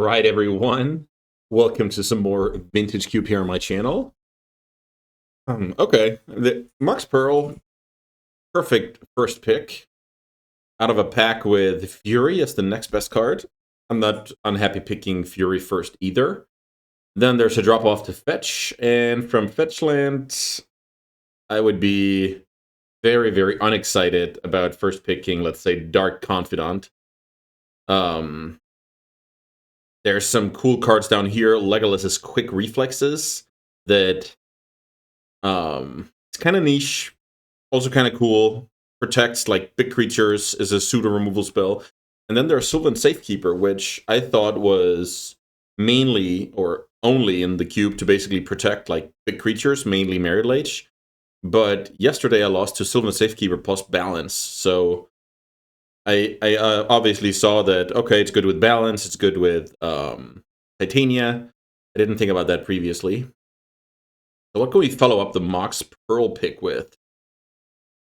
right, everyone. Welcome to some more Vintage Cube here on my channel. Okay, the Max Pearl, perfect first pick out of a pack with Fury as the next best card. I'm not unhappy picking Fury first either. Then there's a drop off to Fetch, and from Fetchland, I would be very, very unexcited about first picking, let's say, Dark Confidant. There's some cool cards down here. Legolas's Quick Reflexes that it's kind of niche, also kind of cool. Protects like big creatures, is a pseudo removal spell. And then there's Sylvan Safekeeper, which I thought was mainly or only in the cube to basically protect like big creatures, mainly Married Lage. But yesterday I lost to Sylvan Safekeeper plus balance, so I obviously saw that, okay, it's good with balance, it's good with Titania. I didn't think about that previously. So what can we follow up the Mox Pearl pick with?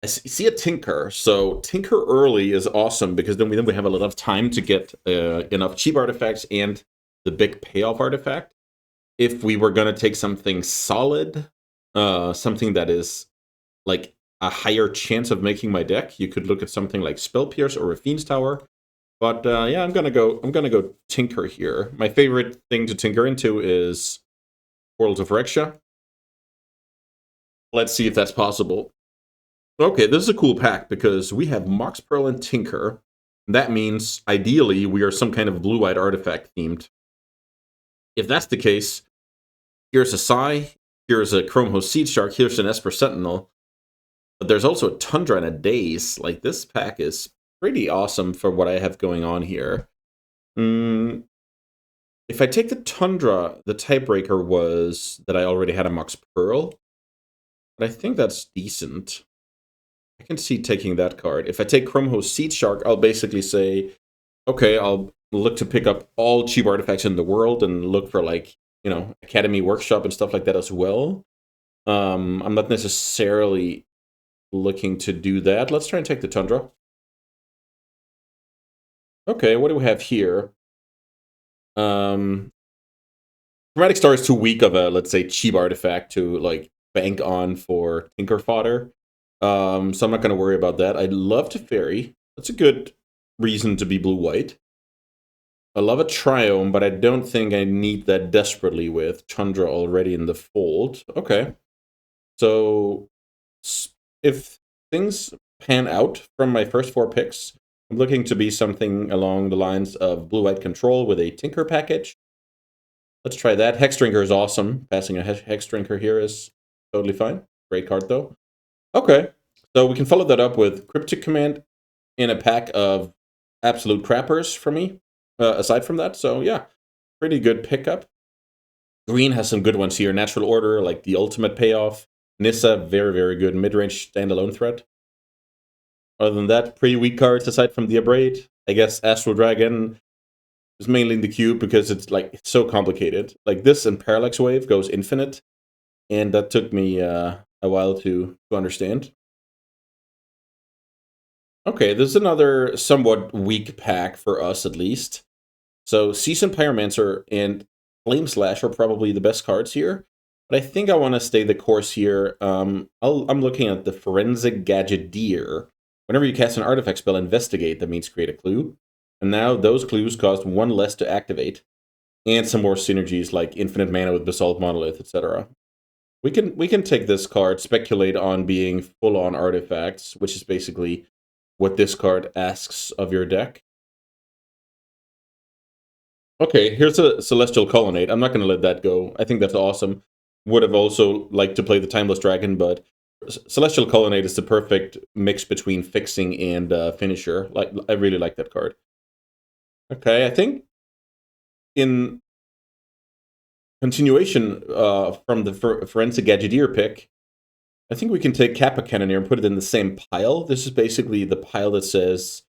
I see a Tinker. So Tinker early is awesome because then we have a lot of time to get enough cheap artifacts and the big payoff artifact. If we were going to take something solid, something that is like a higher chance of making my deck, you could look at something like Spell Pierce or a Fiend's Tower. But yeah, I'm gonna go Tinker here. My favorite thing to tinker into is Portals of Phyrexia. Let's see if that's possible. Okay, this is a cool pack because we have Mox Pearl and Tinker. That means, ideally, we are some kind of blue-white artifact themed. If that's the case, here's a Psy, here's a Chrome Host Seed Shark, here's an Esper Sentinel. But there's also a Tundra and a Daze. Like, this pack is pretty awesome for what I have going on here. If I take the Tundra, the tiebreaker was that I already had a Mox Pearl. But I think that's decent. I can see taking that card. If I take Chrome Host Seed Shark, I'll basically say, okay, I'll look to pick up all cheap artifacts in the world and look for, like, you know, Academy Workshop and stuff like that as well. I'm not necessarily looking to do that. Let's try and take the Tundra. Okay, what do we have here? Chromatic Star is too weak of a, let's say, cheap artifact to, like, bank on for Tinker fodder. So I'm not going to worry about that. I'd love to Fairy. That's a good reason to be blue-white. I love a Triome, but I don't think I need that desperately with Tundra already in the fold. Okay. So if things pan out from my first 4 picks, I'm looking to be something along the lines of blue-white control with a Tinker package. Let's try that. Hexdrinker is awesome. Passing a Hexdrinker here is totally fine. Great card, though. Okay, so we can follow that up with Cryptic Command in a pack of absolute crappers for me, aside from that. So yeah, pretty good pickup. Green has some good ones here. Natural Order, like the ultimate payoff. Nissa, very, very good mid-range standalone threat. Other than that, pretty weak cards aside from the Abrade. I guess Astral Dragon is mainly in the cube because it's like it's so complicated. Like this and Parallax Wave goes infinite, and that took me a while to understand. Okay, this is another somewhat weak pack for us, at least. So Seasoned Pyromancer and Flame Slash are probably the best cards here. But I think I want to stay the course here. I'm looking at the Forensic Gadgeteer. Whenever you cast an artifact spell, investigate, that means create a clue. And now those clues cost 1 less to activate. And some more synergies like infinite mana with Basalt Monolith, etc. We can take this card, speculate on being full-on artifacts, which is basically what this card asks of your deck. Okay, here's a Celestial Colonnade. I'm not going to let that go. I think that's awesome. Would have also liked to play the Timeless Dragon, but Celestial Colonnade is the perfect mix between fixing and finisher. Like, I really like that card. Okay, I think in continuation from the Forensic Gadgeteer pick, I think we can take Kappa Cannoneer and put it in the same pile. This is basically the pile that says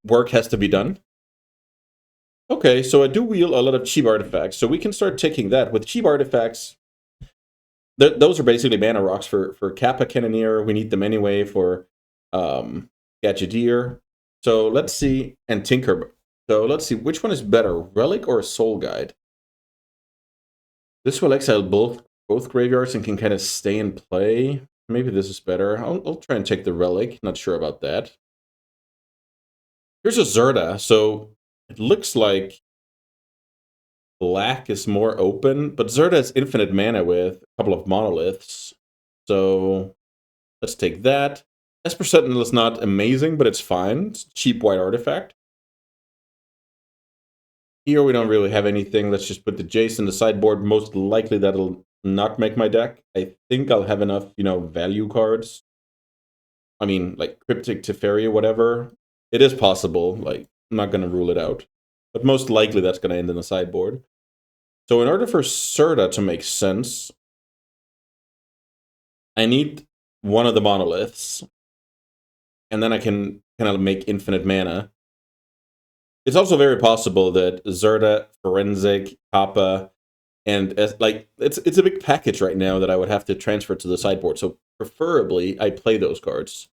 work has to be done. Okay, so I do wield a lot of cheap artifacts, so we can start taking that. With cheap artifacts, those are basically mana rocks for Kappa Cannoneer. We need them anyway for Gadgeteer. So let's see, and Tinker. So let's see, which one is better, Relic or Soul Guide? This will exile both graveyards and can kind of stay in play. Maybe this is better. I'll try and take the Relic. Not sure about that. Here's a Zerda, so it looks like black is more open, but Zerda has infinite mana with a couple of monoliths. So let's take that. Esper Sentinel is not amazing, but it's fine. It's a cheap white artifact. Here we don't really have anything. Let's just put the Jace in the sideboard. Most likely that'll not make my deck. I think I'll have enough, value cards. I mean, like Cryptic Teferi or whatever. It is possible. Like, I'm not going to rule it out. But most likely that's going to end in the sideboard. So in order for Serta to make sense, I need one of the monoliths. And then I can kind of make infinite mana. It's also very possible that Zerda, Forensic, Kappa, and it's a big package right now that I would have to transfer to the sideboard. So preferably, I play those cards.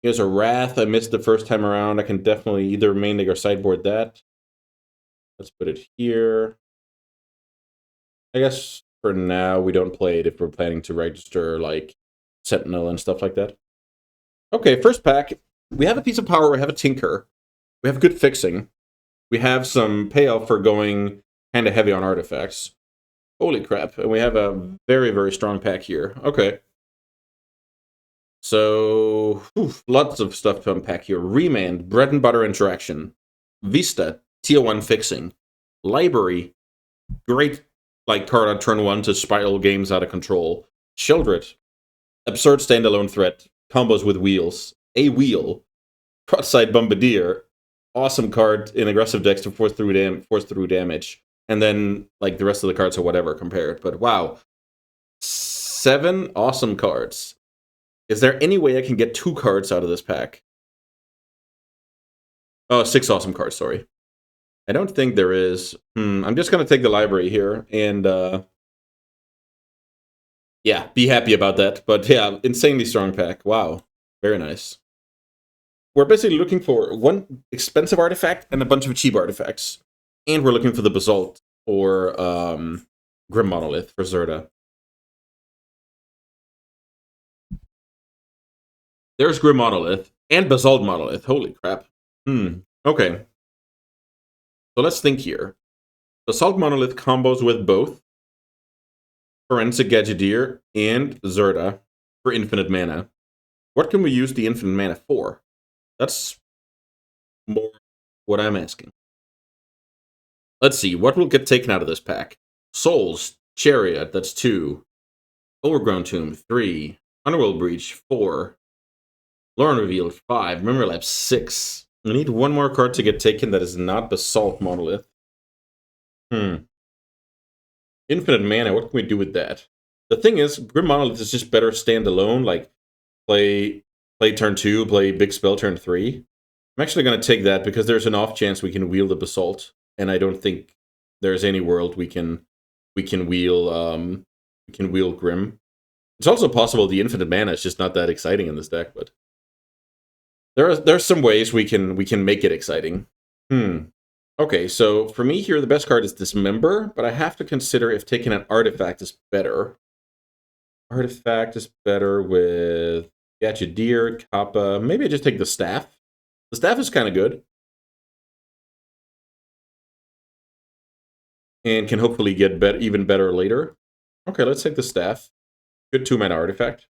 Here's a Wrath I missed the first time around. I can definitely either main deck or sideboard that. Let's put it here. I guess for now we don't play it if we're planning to register like Sentinel and stuff like that. Okay, first pack. We have a piece of power, we have a Tinker. We have good fixing. We have some payoff for going kind of heavy on artifacts. Holy crap. And we have a very, very strong pack here. Okay. So, lots of stuff to unpack here. Remand, bread and butter interaction. Vista, tier 1 fixing. Library, great card on turn 1 to spiral games out of control. Sheldred, absurd standalone threat. Combos with wheels. A wheel. Broadside Bombardier, awesome card in aggressive decks to force through damage. And then, the rest of the cards are whatever compared. But wow. 7 awesome cards. Is there any way I can get 2 cards out of this pack? Oh, 6 awesome cards, sorry. I don't think there is. I'm just going to take the library here and, yeah, be happy about that. But yeah, insanely strong pack. Wow. Very nice. We're basically looking for one expensive artifact and a bunch of cheap artifacts. And we're looking for the Basalt or Grim Monolith for Zerda. There's Grim Monolith and Basalt Monolith. Holy crap. Okay. So let's think here. Basalt Monolith combos with both Forensic Gadgeteer and Zerda for infinite mana. What can we use the infinite mana for? That's more what I'm asking. Let's see, what will get taken out of this pack? Souls, Chariot, that's 2. Overgrown Tomb, 3. Underworld Breach, 4. Lauren Revealed, 5. Memory Lapse, 6. We need one more card to get taken that is not Basalt Monolith. Infinite mana, what can we do with that? The thing is, Grim Monolith is just better standalone, play turn 2, play big spell turn 3. I'm actually going to take that because there's an off chance we can wheel the Basalt, and I don't think there's any world we can wheel Grim. It's also possible the infinite mana is just not that exciting in this deck, but there's some ways we can make it exciting. Okay, so for me here, the best card is Dismember, but I have to consider if taking an artifact is better. Artifact is better with Gadgeteer, Kappa. Maybe I just take the Staff. The Staff is kind of good. And can hopefully get even better later. Okay, let's take the Staff. Good 2-mana artifact.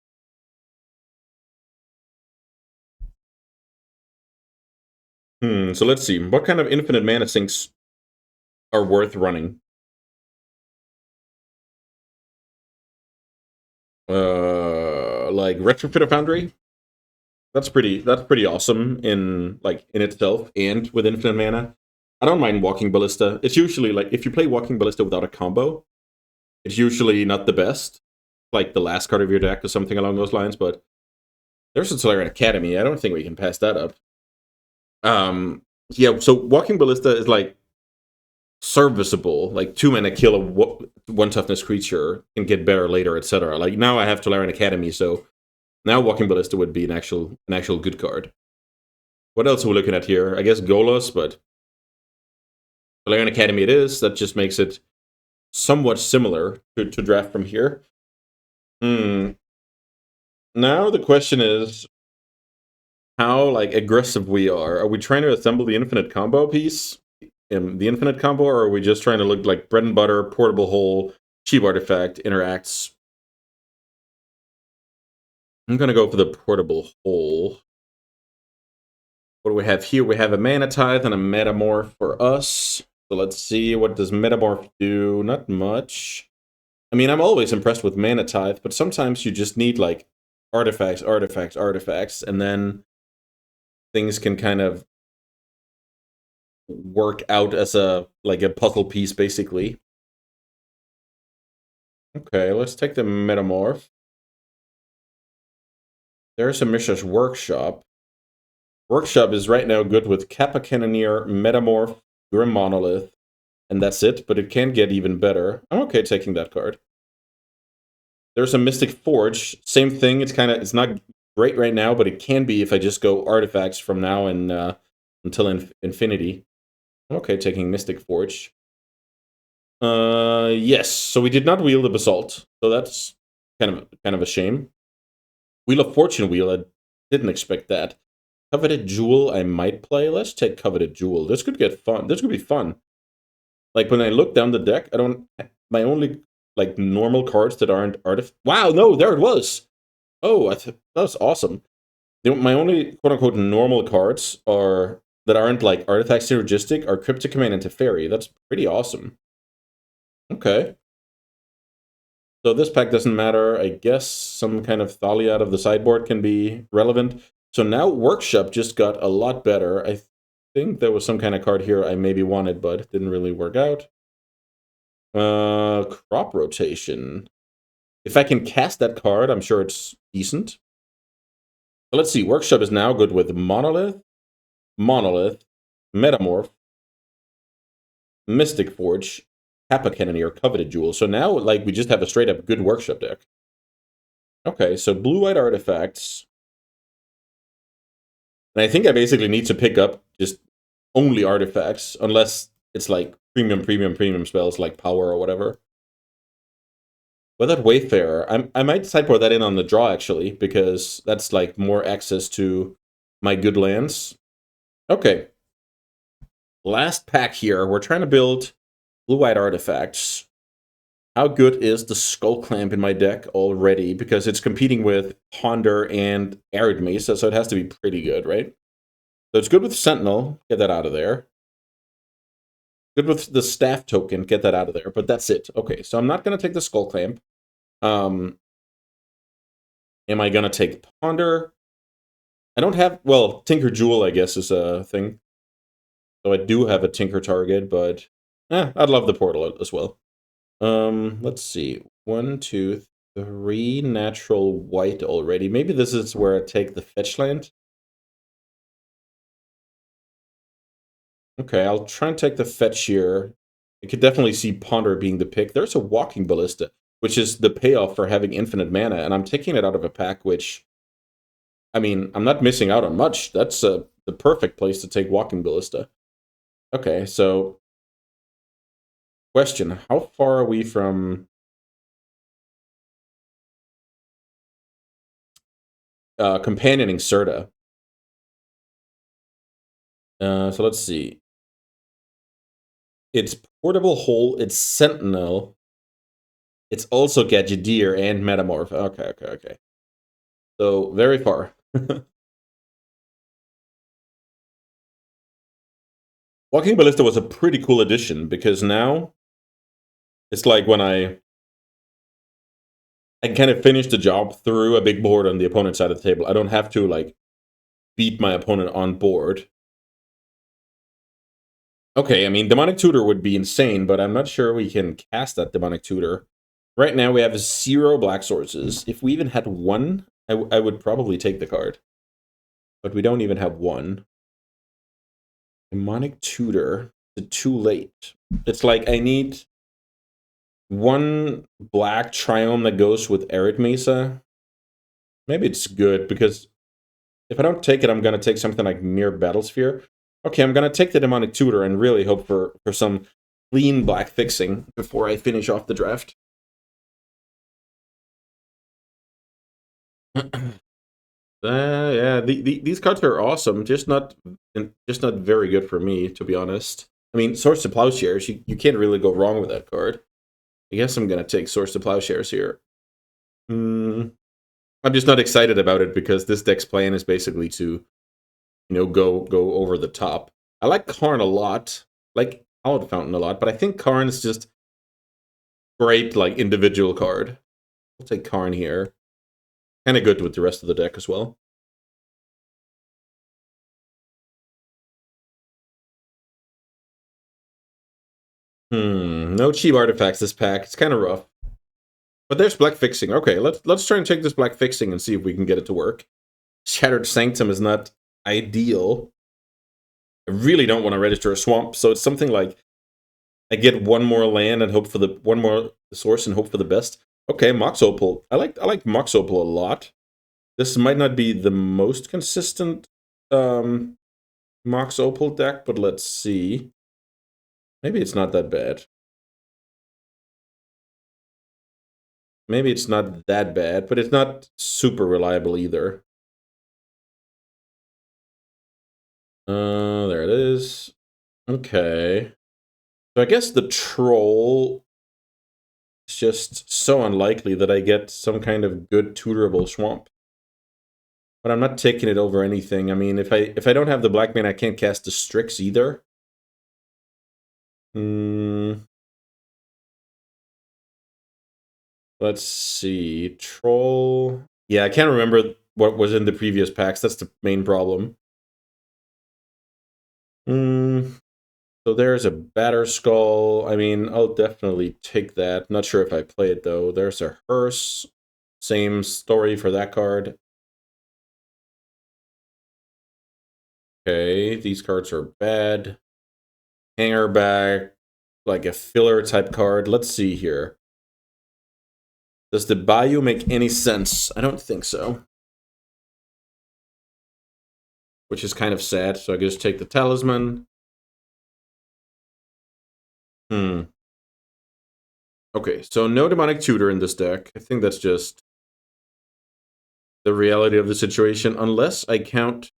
So let's see. What kind of infinite mana sinks are worth running? Like Retrofit Foundry? That's pretty awesome in itself and with infinite mana. I don't mind Walking Ballista. It's usually if you play Walking Ballista without a combo, it's usually not the best. Like the last card of your deck or something along those lines, but there's a Solarian Academy. I don't think we can pass that up. Yeah, so Walking Ballista is serviceable. 2-mana kill a 1 toughness creature and get better later, etc. Now I have Solarian Academy, so Now Walking Ballista would be an actual good card. What else are we looking at here? I guess Golos, but Valerian Academy it is. That just makes it somewhat similar to draft from here. Now the question is how like aggressive we are. Are we trying to assemble the infinite combo piece? The infinite combo, or are we just trying to look like bread and butter, portable hole, cheap artifact, interacts? I'm gonna go for the portable hole. What do we have here? We have a Mana Tithe and a Metamorph for us. So let's see, what does Metamorph do? Not much. I mean, I'm always impressed with Mana Tithe, but sometimes you just need like artifacts, and then things can kind of work out as a puzzle piece, basically. Okay, let's take the Metamorph. There's a Mishra's Workshop. Workshop is right now good with Kappa Cannoneer, Metamorph, Grim Monolith, and that's it, but it can get even better. I'm okay taking that card. There's a Mystic Forge, same thing, it's not great right now, but it can be if I just go artifacts from now and until infinity. I'm okay taking Mystic Forge. Yes, so we did not wheel the Basalt, so that's kind of a shame. Wheel of Fortune wheel, I didn't expect that. Coveted Jewel, I might play. Let's take Coveted Jewel. This could get fun. This could be fun. Like, when I look down the deck, my only, like, normal cards that aren't wow, no, there it was! Oh, that was awesome. My only, quote-unquote, normal cards that aren't, like, artifact synergistic are Cryptic Command and Teferi. That's pretty awesome. Okay. So this pack doesn't matter. I guess some kind of Thalia out of the sideboard can be relevant. So now Workshop just got a lot better. I think there was some kind of card here I maybe wanted, but didn't really work out. Crop Rotation. If I can cast that card, I'm sure it's decent. But let's see. Workshop is now good with Monolith, Metamorph, Mystic Forge, Kappa Cannoneer, Coveted Jewel. So now, like, we just have a straight-up good Workshop deck. Okay, so blue-white artifacts. And I think I basically need to pick up just only artifacts, unless it's like premium spells like Power or whatever. But that Wayfarer, I might sideboard that in on the draw, actually, because that's like more access to my good lands. Okay. Last pack here. We're trying to build blue-white artifacts. How good is the Skull Clamp in my deck already? Because it's competing with Ponder and Arid Mesa, so it has to be pretty good, right? So it's good with Sentinel. Get that out of there. Good with the Staff token. Get that out of there. But that's it. Okay, so I'm not going to take the Skull Clamp. Am I going to take Ponder? I don't have... Well, Tinker Jewel, I guess, is a thing. So I do have a Tinker target, but... I'd love the Portal as well. Let's see. 1, 2, 3 natural white already. Maybe this is where I take the fetch land. Okay, I'll try and take the fetch here. I could definitely see Ponder being the pick. There's a Walking Ballista, which is the payoff for having infinite mana, and I'm taking it out of a pack which... I mean, I'm not missing out on much. That's the perfect place to take Walking Ballista. Okay, so... Question, how far are we from... companioning Serta? So let's see. It's Portable Hole, it's Sentinel, it's also Gadgeteer and Metamorph. Okay. So, very far. Walking Ballista was a pretty cool addition, because now it's like when I kind of finish the job through a big board on the opponent's side of the table. I don't have to, like, beat my opponent on board. Okay, I mean, Demonic Tutor would be insane, but I'm not sure we can cast that Demonic Tutor. Right now, we have 0 black sources. If we even had 1, I would probably take the card. But we don't even have 1. Demonic Tutor. It's too late. It's like I need 1 black Triome that goes with Arid Mesa. Maybe it's good, because if I don't take it, I'm going to take something like Mere Battlesphere. Okay, I'm going to take the Demonic Tutor and really hope for some clean black fixing before I finish off the draft. Yeah, these cards are awesome, just not very good for me, to be honest. I mean, Swords to Plowshares, you can't really go wrong with that card. I guess I'm going to take Swords to Plowshares here. I'm just not excited about it, because this deck's plan is basically to, go over the top. I like Karn a lot, like Hallowed Fountain a lot, but I think Karn is just great, like, individual card. I'll take Karn here. Kind of good with the rest of the deck as well. No cheap artifacts this pack. It's kind of rough. But there's black fixing. Okay, let's try and take this black fixing and see if we can get it to work. Shattered Sanctum is not ideal. I really don't want to register a swamp, so it's something like I get one more land and hope for one more source and hope for the best. Okay, Mox Opal. I like Mox Opal a lot. This might not be the most consistent Mox Opal deck, but let's see. Maybe it's not that bad. Maybe it's not that bad, but it's not super reliable either. There it is. Okay. So I guess the troll is just so unlikely that I get some kind of good tutorable swamp. But I'm not taking it over anything. I mean, if I don't have the black man, I can't cast the Strix either. Let's see. Troll. Yeah, I can't remember what was in the previous packs. That's the main problem. So there's a Batterskull. I mean, I'll definitely take that. Not sure if I play it, though. There's a Hearse. Same story for that card. Okay, these cards are bad. Hangerback, like a filler type card. Let's see here. Does the Bayou make any sense? I don't think so. Which is kind of sad, so I just take the Talisman. Okay, so no Demonic Tutor in this deck. I think that's just the reality of the situation, unless I count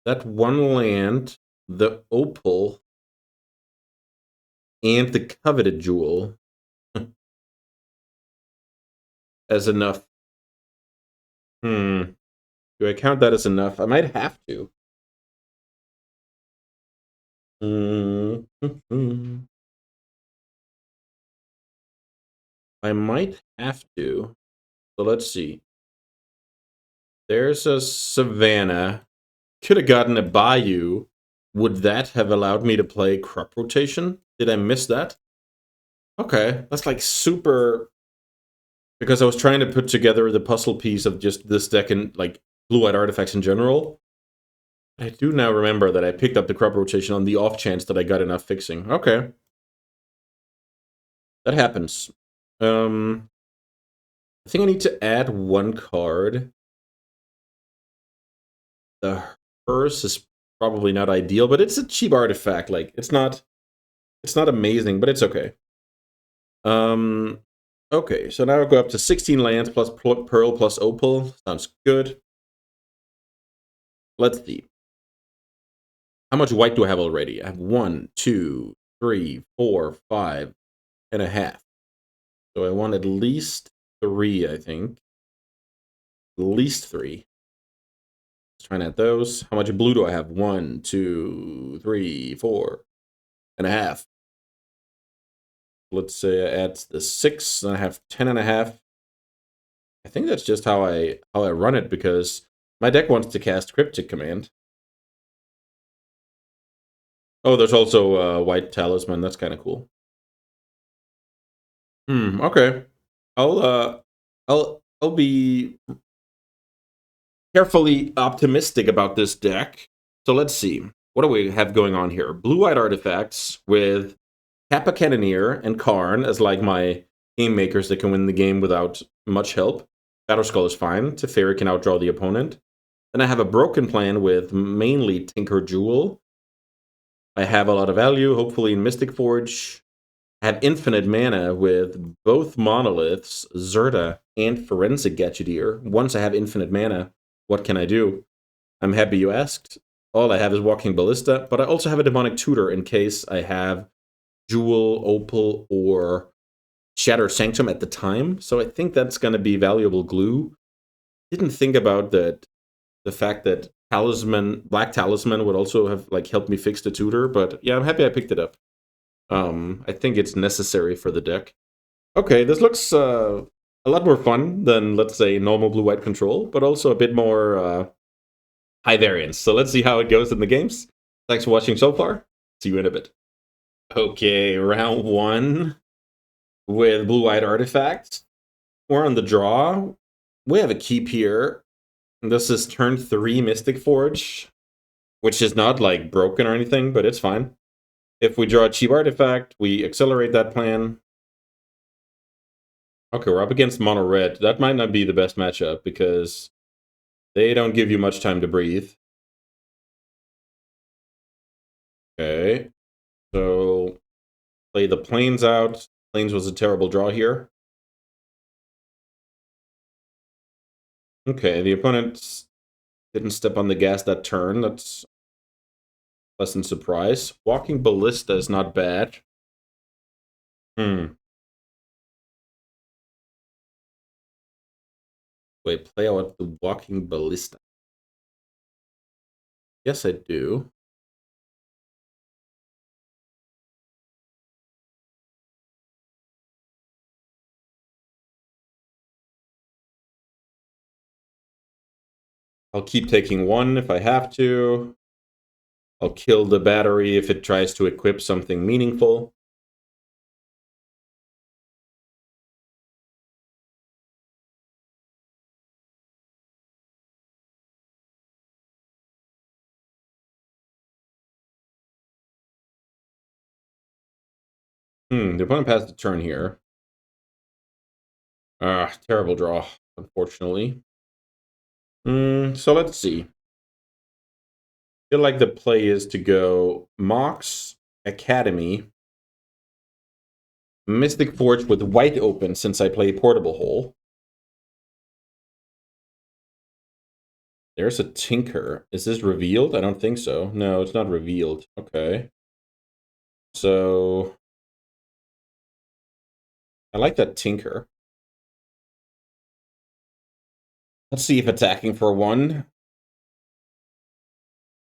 that one land, the Opal, and the Coveted Jewel as enough. Do I count that as enough? I might have to. I might have to. So let's see. There's a Savannah. Could have gotten a Bayou. Would that have allowed me to play Crop Rotation? Did I miss that? Okay, that's like super... Because I was trying to put together the puzzle piece of just this deck and like blue-white artifacts in general. I do now remember that I picked up the Crop Rotation on the off chance that I got enough fixing. Okay. That happens. I think I need to add one card. The Hearse is probably not ideal, but it's a cheap artifact. Like, it's not amazing, but it's okay. Okay, so now I'll go up to 16 lands plus Pearl plus Opal. Sounds good. Let's see. How much white do I have already? I have 1, 2, 3, 4, 5 and a half. So I want at least 3, I think. At least 3. Let's try and add those. How much blue do I have? 1, 2, 3, 4 and a half. Let's say I add the 6, and I have 10 and a half. I think that's just how I run it, because my deck wants to cast Cryptic Command. Oh, there's also a White Talisman. That's kind of cool. Okay. I'll be carefully optimistic about this deck. So let's see. What do we have going on here? Blue-white artifacts with Kappa Cannoneer and Karn as like my game makers that can win the game without much help. Batterskull is fine. Teferi can outdraw the opponent. Then I have a broken plan with mainly Tinker Jewel. I have a lot of value, hopefully in Mystic Forge. I have infinite mana with both monoliths, Zerta, and Forensic Gadgeteer. Once I have infinite mana, what can I do? I'm happy you asked. All I have is Walking Ballista, but I also have a Demonic Tutor in case I have Jewel, Opal, or Shattered Sanctum at the time. So I think that's going to be valuable glue. Didn't think about that. The fact that Black Talisman would also have like helped me fix the tutor, but yeah, I'm happy I picked it up. I think it's necessary for the deck. Okay, this looks a lot more fun than, let's say, normal blue-white control, but also a bit more high variance. So let's see how it goes in the games. Thanks for watching so far. See you in a bit. Okay, round 1 with blue-white artifacts. We're on the draw. We have a keep here. This is turn 3 Mystic Forge, which is not like broken or anything, but it's fine. If we draw a cheap artifact, we accelerate that plan. Okay, we're up against mono red. That might not be the best matchup because they don't give you much time to breathe. Okay, so play the plains out. Plains was a terrible draw here. Okay, the opponent didn't step on the gas that turn. That's pleasant surprise. Walking Ballista is not bad. Wait, play out the Walking Ballista. Yes, I do. I'll keep taking 1 if I have to. I'll kill the battery if it tries to equip something meaningful. The opponent passed the turn here. Terrible draw, unfortunately. So let's see. I feel like the play is to go Mox, Academy, Mystic Forge with white open since I play Portable Hole. There's a Tinker. Is this revealed? I don't think so. No, it's not revealed. Okay. So I like that Tinker. Let's see if attacking for 1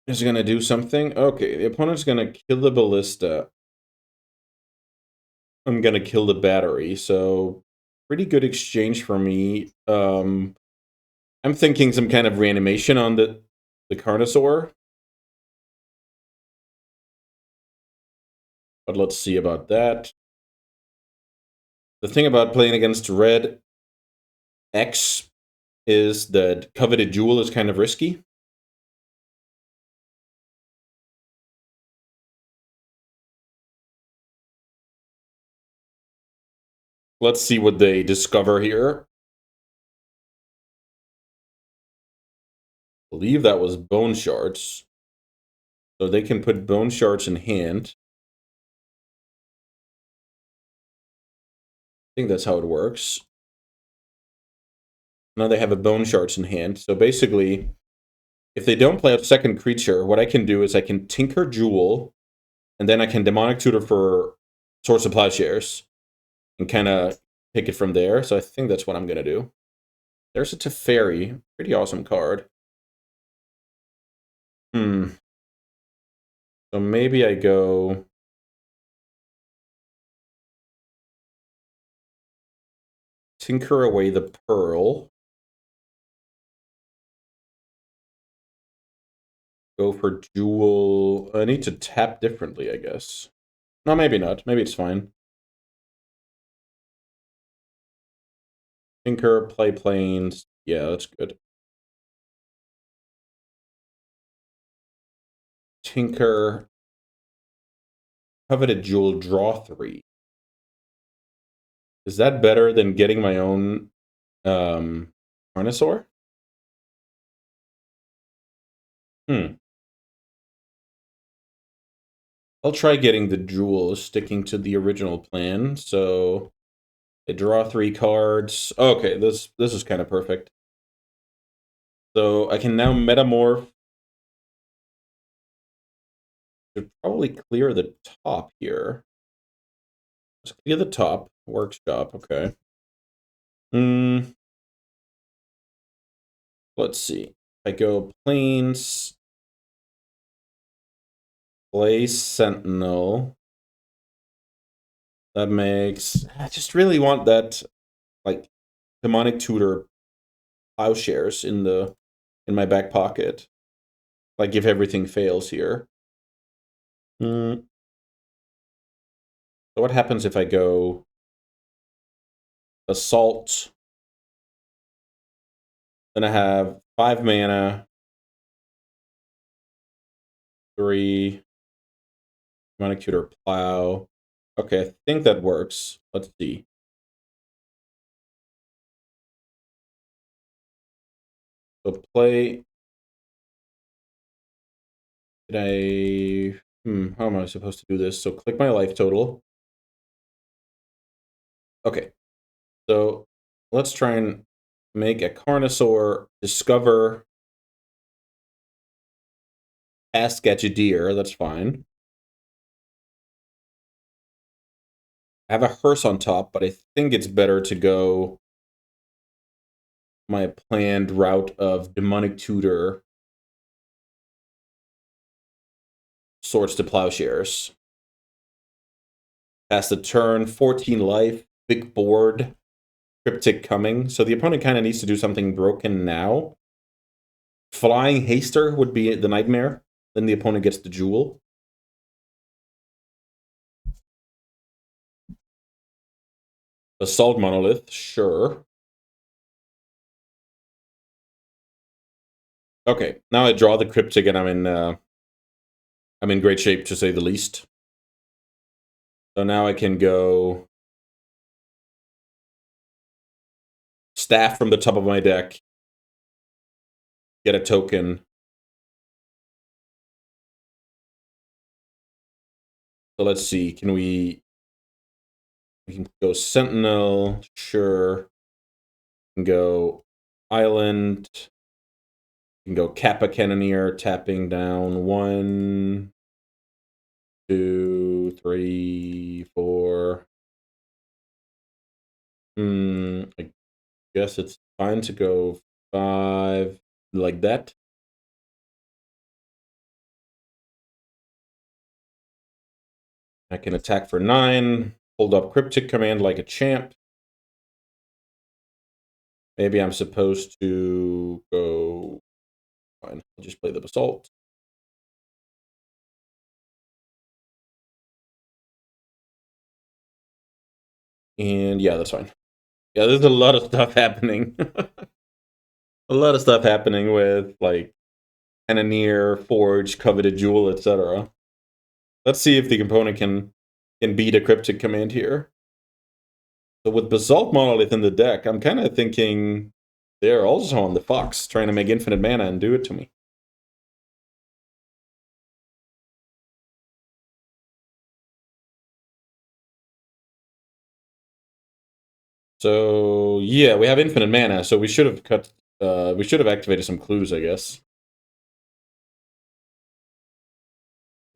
is going to do something. Okay, the opponent's going to kill the Ballista. I'm going to kill the battery, so pretty good exchange for me. I'm thinking some kind of reanimation on the Carnosaur. But let's see about that. The thing about playing against red X is that Coveted Jewel is kind of risky. Let's see what they discover here. I believe that was Bone Shards. So they can put Bone Shards in hand. I think that's how it works. Now they have a Bone Shards in hand. So basically, if they don't play a second creature, what I can do is I can Tinker Jewel, and then I can Demonic Tutor for Source of Plowshares, and kind of pick it from there. So I think that's what I'm going to do. There's a Teferi. Pretty awesome card. So maybe I go Tinker away the Pearl. Go for Jewel. I need to tap differently, I guess. No, maybe not. Maybe it's fine. Tinker, play planes. Yeah, that's good. Tinker. Coveted Jewel, draw 3. Is that better than getting my own Carnosaur? I'll try getting the jewel, sticking to the original plan. So I draw 3 cards. Okay, this is kind of perfect. So I can now metamorph. Should probably clear the top here. Let's clear the top. Workshop, okay. Let's see. I go planes, play Sentinel. That makes... I just really want that, like, demonic tutor plowshares in my back pocket. Like, if everything fails here. So what happens if I go Assault? Then I have 5 mana, 3 demonic tutor plow. Okay, I think that works. Let's see. So play... Did I... how am I supposed to do this? So click my life total. Okay. So let's try and make a Carnosaur discover past Gadgeteer. That's fine. I have a hearse on top, but I think it's better to go my planned route of demonic tutor swords to plowshares. Pass the turn, 14 life, big board, cryptic coming. So the opponent kind of needs to do something broken now. Flying Haster would be the nightmare. Then the opponent gets the jewel. Assault Monolith, sure. Okay, now I draw the cryptic and I'm in great shape, to say the least. So now I can go Staff from the top of my deck, get a token. So let's see, we can go Sentinel, sure. We can go Island. We can go Kappa Cannoneer, tapping down 1, 2, 3, 4. I guess it's fine to go 5 like that. I can attack for 9, hold up Cryptic Command like a champ. Maybe I'm supposed to go... Fine, I'll just play the Basalt. And yeah, that's fine. Yeah, there's a lot of stuff happening. A lot of stuff happening with, like, Cannoneer, Forge, Coveted Jewel, etc. Let's see if the component can beat a Cryptic Command here. So with Basalt Monolith in the deck, I'm kind of thinking they're also on the Fox, trying to make infinite mana and do it to me. So yeah, we have infinite mana, so we should have activated some clues, I guess.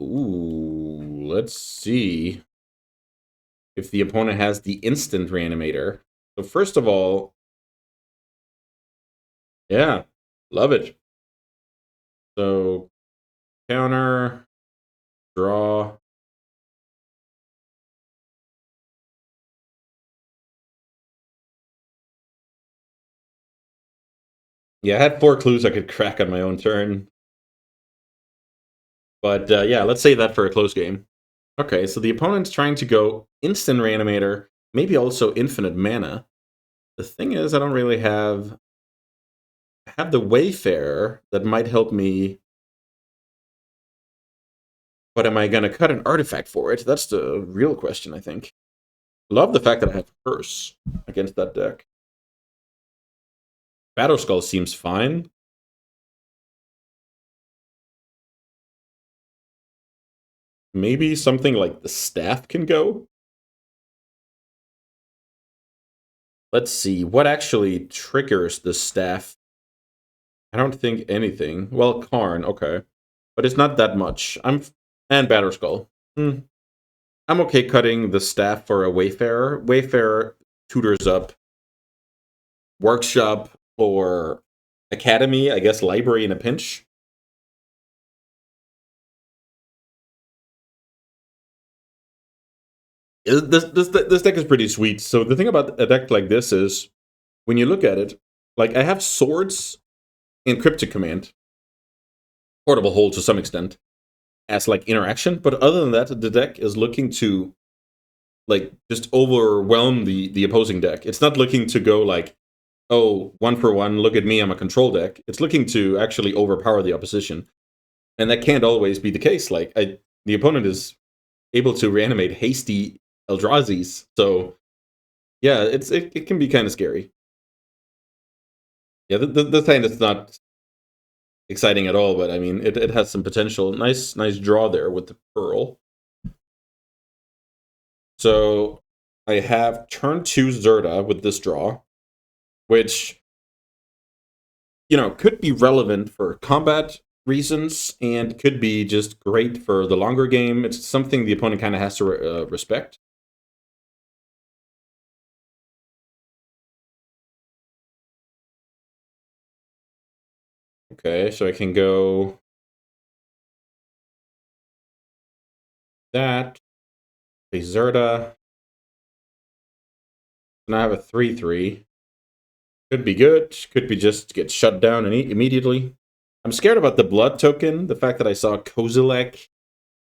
Ooh, let's see if the opponent has the instant reanimator. So first of all, yeah, love it. So counter, draw. Yeah, I had 4 clues I could crack on my own turn. But yeah, let's save that for a close game. Okay, so the opponent's trying to go instant reanimator, maybe also infinite mana. The thing is, I don't really have the Wayfarer that might help me. But am I going to cut an artifact for it? That's the real question, I think. Love the fact that I have Curse against that deck. Battle Skull seems fine. Maybe something like the staff can go. Let's see, what actually triggers the staff? I don't think anything. Well, Karn, okay. But it's not that much. And Batter Skull. I'm okay cutting the staff for a Wayfarer. Wayfarer tutors up Workshop or Academy, I guess Library in a pinch. This deck is pretty sweet. So the thing about a deck like this is, when you look at it, like I have Swords and Cryptic Command, Portable Hold to some extent, as like interaction. But other than that, the deck is looking to like just overwhelm the opposing deck. It's not looking to go like, oh, 1-for-1, look at me, I'm a control deck. It's looking to actually overpower the opposition. And that can't always be the case. Like the opponent is able to reanimate hasty Eldrazi's. So yeah, it can be kind of scary. Yeah, the thing that's not exciting at all, but I mean it has some potential. Nice draw there with the Pearl. So I have turn 2 Zerta with this draw, which could be relevant for combat reasons and could be just great for the longer game. It's something the opponent kind of has to respect. Okay, so I can go that, a Zerta. Now I have a 3/3. Could be good. Could be just get shut down and immediately. I'm scared about the blood token. The fact that I saw Kozilek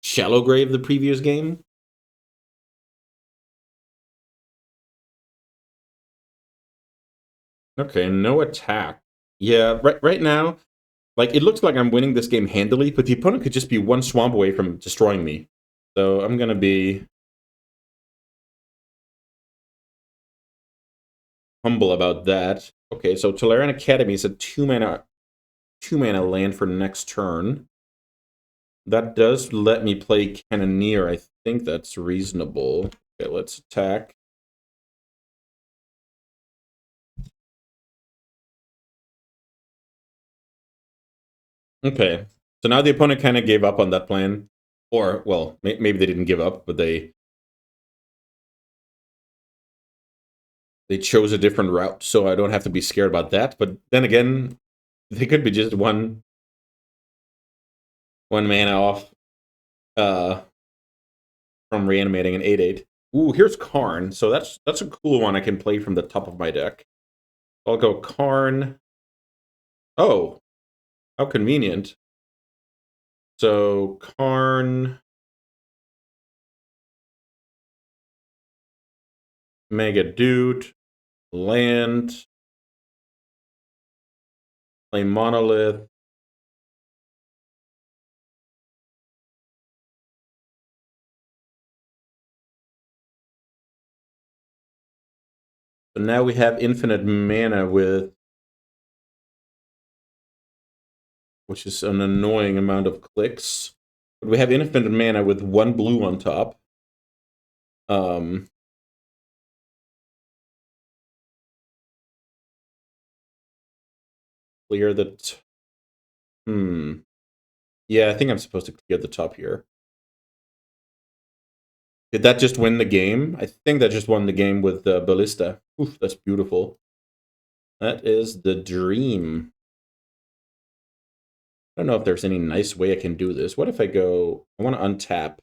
Shallow Grave the previous game. Okay, no attack. Yeah, right now, like it looks like I'm winning this game handily, but the opponent could just be one swamp away from destroying me. So I'm gonna be humble about that. Okay, so Tolarian Academy is a 2-mana land for next turn. That does let me play Cannoneer. I think that's reasonable. Okay, let's attack. Okay, so now the opponent kind of gave up on that plan. Or, well, maybe they didn't give up, but they chose a different route, so I don't have to be scared about that. But then again, they could be just one mana off from reanimating an 8/8. Ooh, here's Karn. So that's a cool one I can play from the top of my deck. I'll go Karn. Oh, how convenient. So Karn, Mega Dude, land, play Monolith. So now we have infinite mana which is an annoying amount of clicks. But we have infinite mana with 1 blue on top. Clear the... Yeah, I think I'm supposed to clear the top here. Did that just win the game? I think that just won the game with the Ballista. Oof, that's beautiful. That is the dream. I don't know if there's any nice way I can do this. What if I go... I want to untap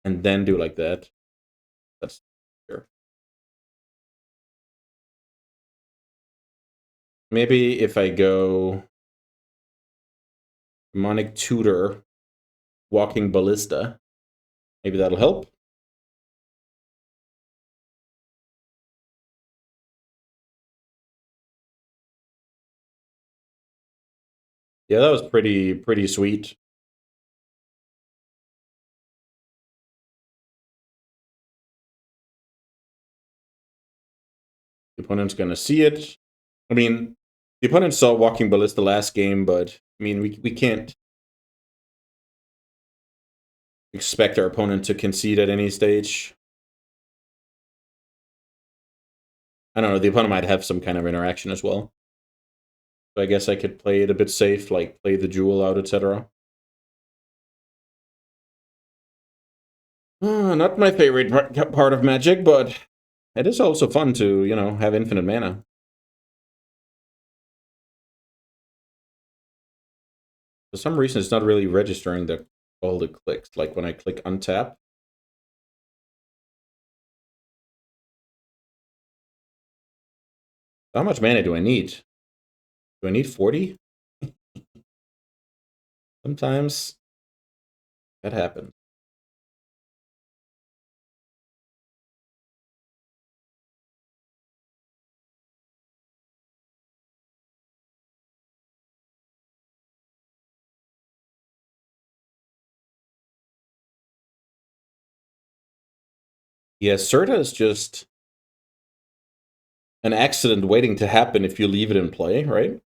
and then do like that. That's sure. Maybe if I go Demonic Tutor, Walking Ballista, maybe that'll help. Yeah, that was pretty sweet. The opponent's gonna see it. I mean, The opponent saw Walking Ballista last game, but I mean, we can't expect our opponent to concede at any stage. I don't know, the opponent might have some kind of interaction as well. So I guess I could play it a bit safe, like play the jewel out, etc. Not my favorite part of Magic, but it is also fun to, you know, have infinite mana. For some reason, it's not really registering all the clicks. Like when I click untap. How much mana do I need? Do I need 40? Sometimes that happens. Yeah, Serta is just an accident waiting to happen if you leave it in play, right?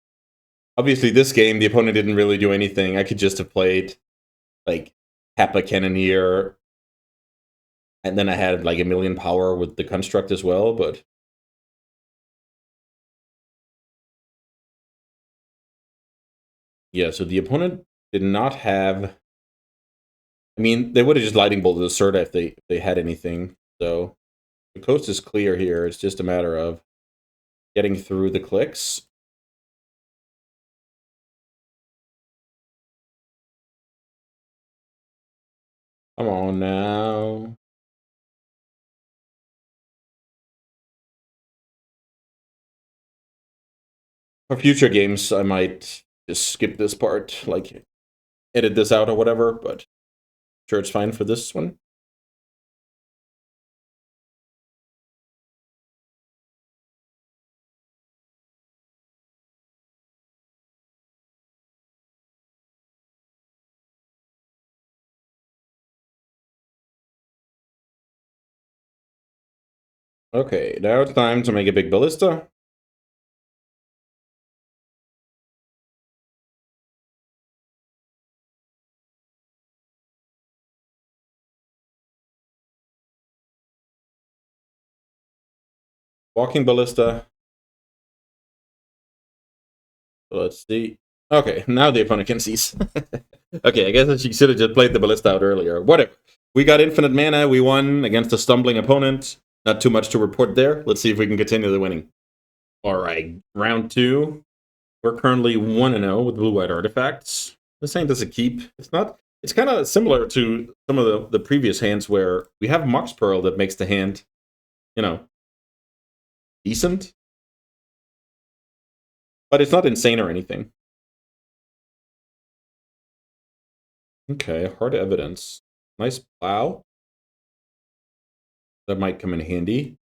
Obviously, this game, the opponent didn't really do anything. I could just have played, like, Kappa Cannoneer, and then I had, like, a million power with the Construct as well, but... Yeah, so the opponent did not have... I mean, they would have just Lightning Bolted the Serta if they had anything, so... The coast is clear here. It's just a matter of getting through the clicks. Come on now. For future games, I might just skip this part, like edit this out or whatever, but I'm sure it's fine for this one. Okay, now it's time to make a big ballista. Walking ballista. Let's see. Okay, now the opponent can seize. Okay, I guess she should have just played the ballista out earlier. Whatever. We got infinite mana. We won against a stumbling opponent. Not too much to report there. Let's see if we can continue the winning. All right, round 2. We're currently 1-0 with blue-white artifacts. This hand does a keep. It's kind of similar to some of the previous hands where we have Mox Pearl that makes the hand, you know, decent. But it's not insane or anything. Okay, hard evidence. Nice plow. That might come in handy.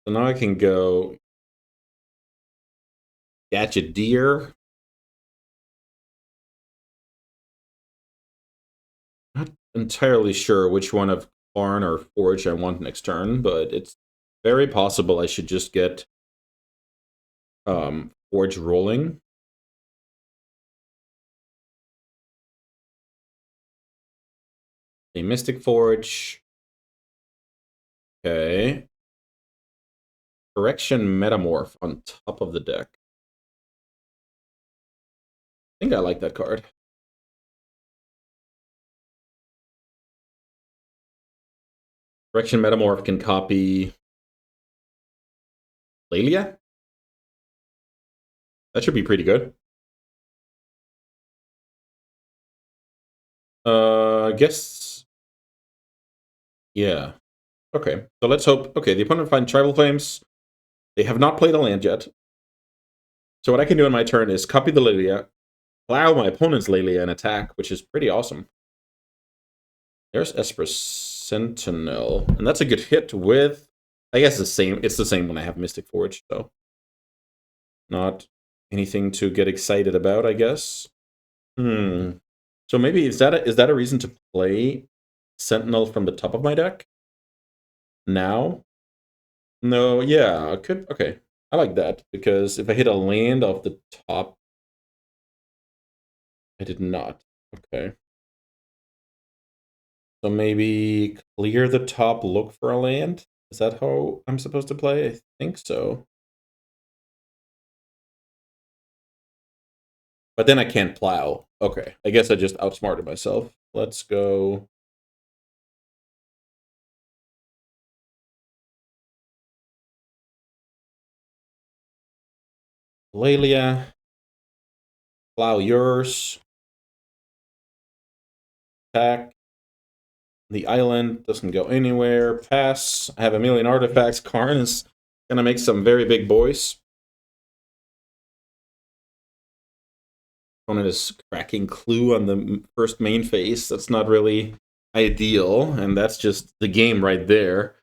So now I can go Gadget Deer. Not entirely sure which one of Barn or Forge I want next turn, but it's very possible I should just get Forge rolling. A Mystic Forge. Okay. Correction Metamorph on top of the deck. I think I like that card. Correction Metamorph can copy Lelia. That should be pretty good. I guess... Yeah. Okay, so let's hope... Okay, the opponent finds Tribal Flames. They have not played a land yet. So what I can do on my turn is copy the Lelia, allow my opponent's Lelia and attack, which is pretty awesome. There's Esper Sentinel. And that's a good hit with... I guess it's the same when I have Mystic Forge, so... Not anything to get excited about, I guess. So maybe is that a reason to play Sentinel from the top of my deck? Now? No, yeah, I could. Okay. I like that, because if I hit a land off the top... I did not. Okay. So maybe clear the top, look for a land? Is that how I'm supposed to play? I think so. But then I can't plow. Okay, I guess I just outsmarted myself. Let's go... Lelia. Plow yours. Attack. The island doesn't go anywhere. Pass. I have a million artifacts. Karn is gonna make some very big boys. Opponent is cracking Clue on the first main phase. That's not really ideal, and that's just the game right there.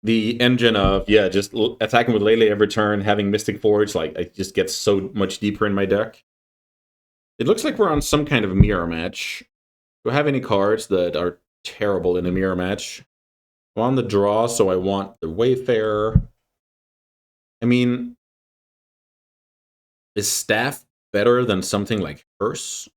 The engine of, yeah, just attacking with Lele every turn, having Mystic Forge, like, it just gets so much deeper in my deck. It looks like we're on some kind of mirror match. Do I have any cards that are terrible in a mirror match? I'm on the draw, so I want the Wayfarer. I mean, is Staff better than something like Hearse?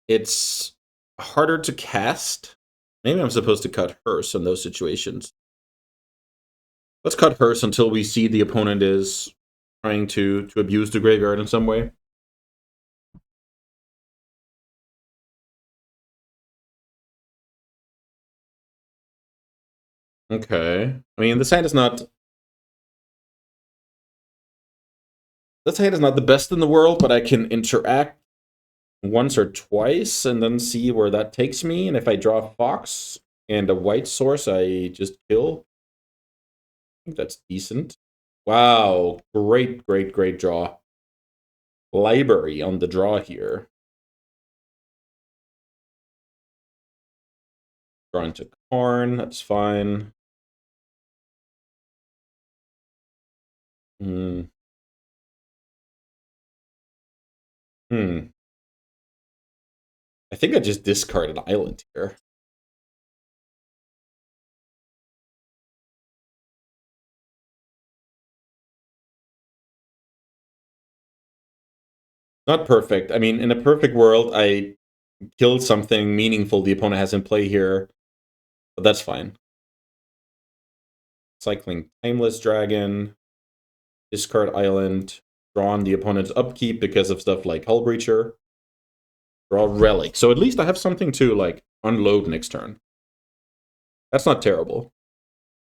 It's harder to cast. Maybe I'm supposed to cut Hearse in those situations. Let's cut Hearse until we see the opponent is trying to abuse the graveyard in some way. Okay. I mean, this hand is not... This hand is not the best in the world, but I can interact once or twice and then see where that takes me. And if I draw a Fox and a white source, I just kill. I think that's decent. Wow. Great, great, great draw. Library on the draw here. Draw into Karn. That's fine. Hmm. Hmm. I think I just discarded an island here. Not perfect. I mean, in a perfect world, I killed something meaningful the opponent has in play here, but that's fine. Cycling Timeless Dragon, discard island, draw on the opponent's upkeep because of stuff like Hull Breacher, draw Relic. So at least I have something to, like, unload next turn. That's not terrible.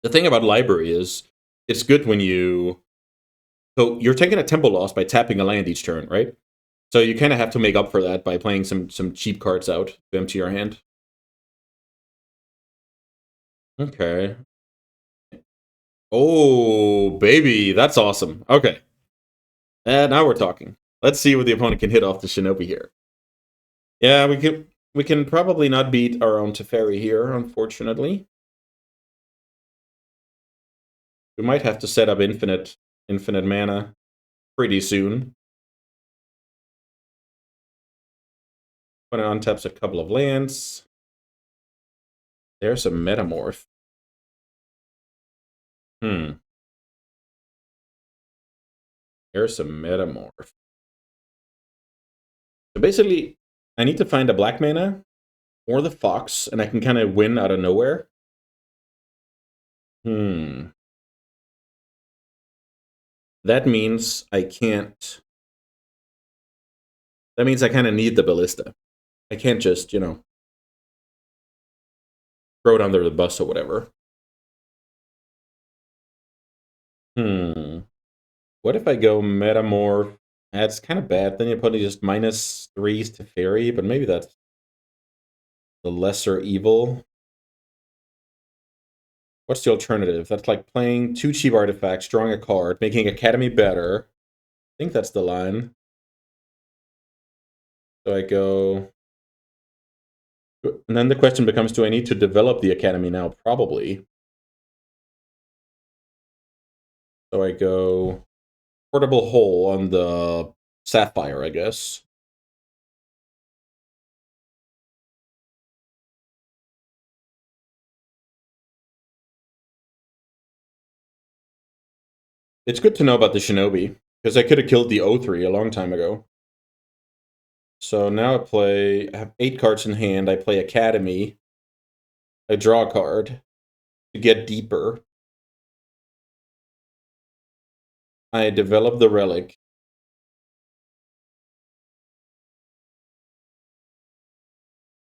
The thing about Library is, it's good when you... So you're taking a tempo loss by tapping a land each turn, right? So you kind of have to make up for that by playing some cheap cards out to empty your hand. Okay. Oh, baby, that's awesome. Okay. And now we're talking. Let's see what the opponent can hit off the Shinobi here. Yeah, we can probably not beat our own Teferi here, unfortunately. We might have to set up infinite mana pretty soon. When it untaps a couple of lands. There's a Metamorph. There's a Metamorph. So basically, I need to find a black mana or the Fox, and I can kind of win out of nowhere. That means I can't... That means I kind of need the Ballista. I can't just, throw it under the bus or whatever. What if I go Metamorph? That's kind of bad. Then you probably just -3s to Fairy, but maybe that's the lesser evil. What's the alternative? That's like playing 2 cheap artifacts, drawing a card, making Academy better. I think that's the line. So I go... And then the question becomes, do I need to develop the Academy now? Probably. So I go Portable Hole on the Sapphire, I guess. It's good to know about the Shinobi, because I could have killed the O3 a long time ago. So now I have 8 cards in hand. I play Academy. I draw a card to get deeper. I develop the Relic.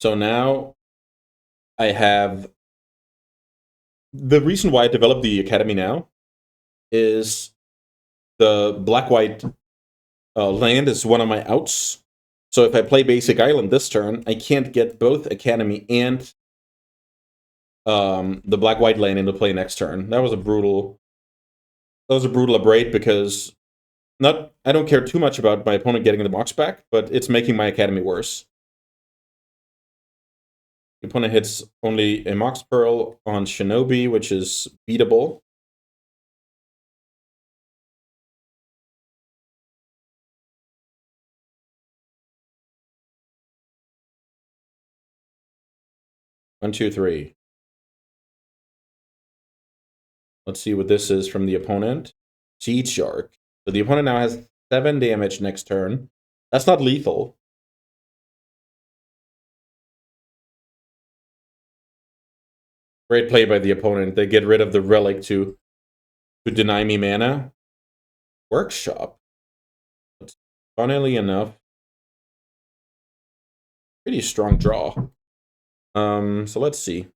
So now I have... The reason why I developed the Academy now is the black-white land is one of my outs. So if I play Basic Island this turn, I can't get both Academy and the black-white land into play next turn. That was a brutal upgrade because I don't care too much about my opponent getting the box back, but it's making my Academy worse. The opponent hits only a Mox Pearl on Shinobi, which is beatable. One, two, three. Let's see what this is from the opponent. Seed Shark. So the opponent now has 7 damage next turn. That's not lethal. Great play by the opponent. They get rid of the relic to deny me mana. Workshop. But funnily enough, pretty strong draw. So let's see.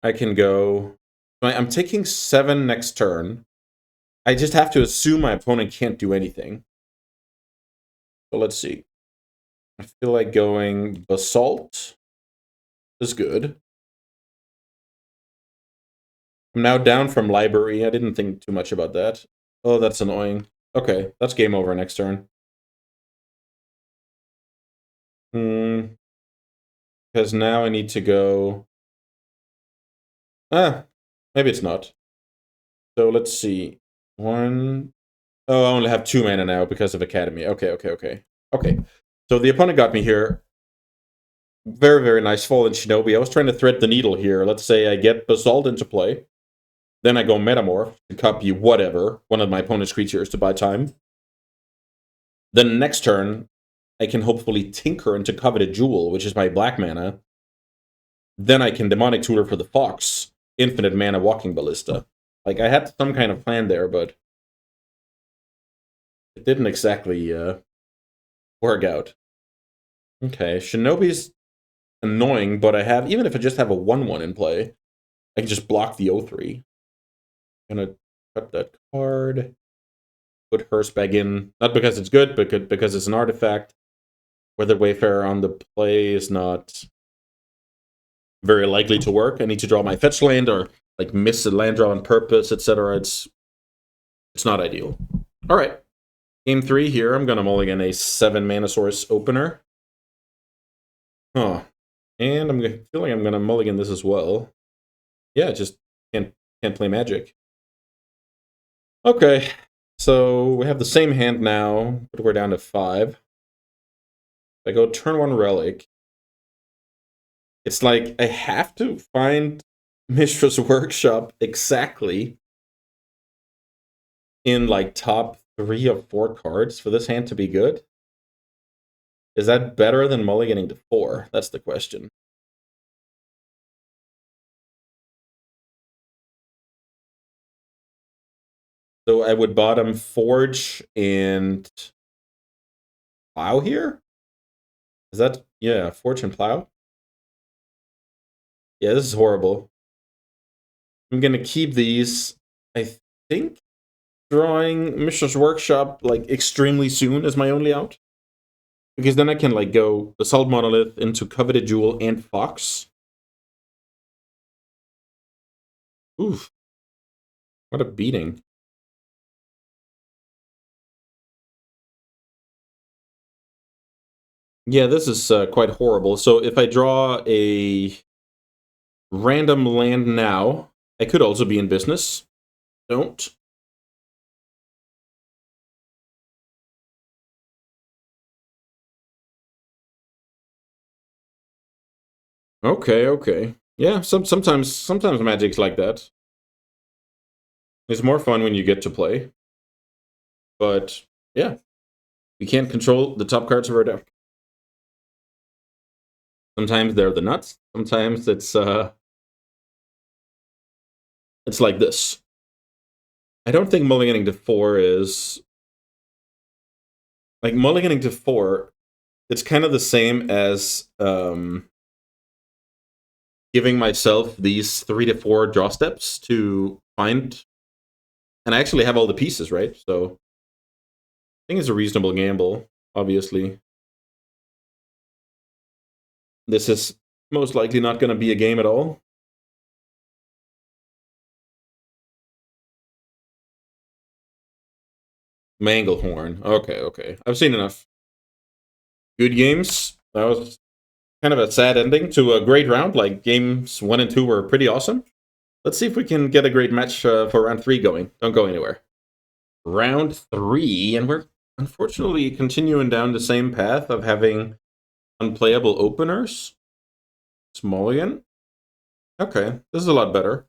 I can go... I'm taking 7 next turn. I just have to assume my opponent can't do anything. So let's see. I feel like going Basalt is good. I'm now down from Library. I didn't think too much about that. Oh, that's annoying. Okay, that's game over next turn. Because now I need to go... maybe it's not. So let's see. 1... Oh, I only have 2 mana now because of Academy. Okay. So the opponent got me here. Very, very nice Fallen Shinobi. I was trying to thread the needle here. Let's say I get Basalt into play. Then I go Metamorph to copy whatever, one of my opponent's creatures to buy time. Then next turn, I can hopefully Tinker into Coveted Jewel, which is my black mana. Then I can Demonic Tutor for the Fox, infinite mana Walking Ballista. Like, I had some kind of plan there, but it didn't exactly work out. Okay, Shinobi's annoying, but I have, even if I just have a 1/1 in play, I can just block the O3. I'm gonna cut that card. Put Hearst back in, not because it's good, but because it's an artifact. Whether Wayfarer on the play is not very likely to work. I need to draw my fetch land or like miss a land draw on purpose, etc. It's not ideal. All right, game 3 here. I'm gonna mulligan a 7 mana source opener. And I feel like I'm gonna mulligan this as well. Yeah, just can't play Magic. Okay, so we have the same hand now, but we're down to 5. If I go turn 1 Relic, it's like I have to find Mishra's Workshop exactly in like top 3 of 4 cards for this hand to be good. Is that better than mulliganing to 4? That's the question. So I would bottom Forge and Plow here? Is that... Yeah, Forge and Plow? Yeah, this is horrible. I'm gonna keep these. I think drawing Mishra's Workshop like extremely soon is my only out. Because then I can like go Assault Monolith into Coveted Jewel and Fox. Oof. What a beating. Yeah, this is quite horrible. So if I draw a random land now, I could also be in business. Don't. Okay. Yeah, sometimes Magic's like that. It's more fun when you get to play. But yeah, we can't control the top cards of our deck. Sometimes they're the nuts. Sometimes it's like this. I don't think mulliganing to 4 is like mulliganing to 4. It's kind of the same as giving myself these 3 to 4 draw steps to find, and I actually have all the pieces, right? So I think it's a reasonable gamble. Obviously, this is most likely not going to be a game at all. Manglehorn. Okay. I've seen enough good games. That was kind of a sad ending to a great round. Like games 1 and 2 were pretty awesome. Let's see if we can get a great match for round 3 going. Don't go anywhere. Round 3, and we're unfortunately continuing down the same path of having unplayable openers. Mulligan. Okay, this is a lot better.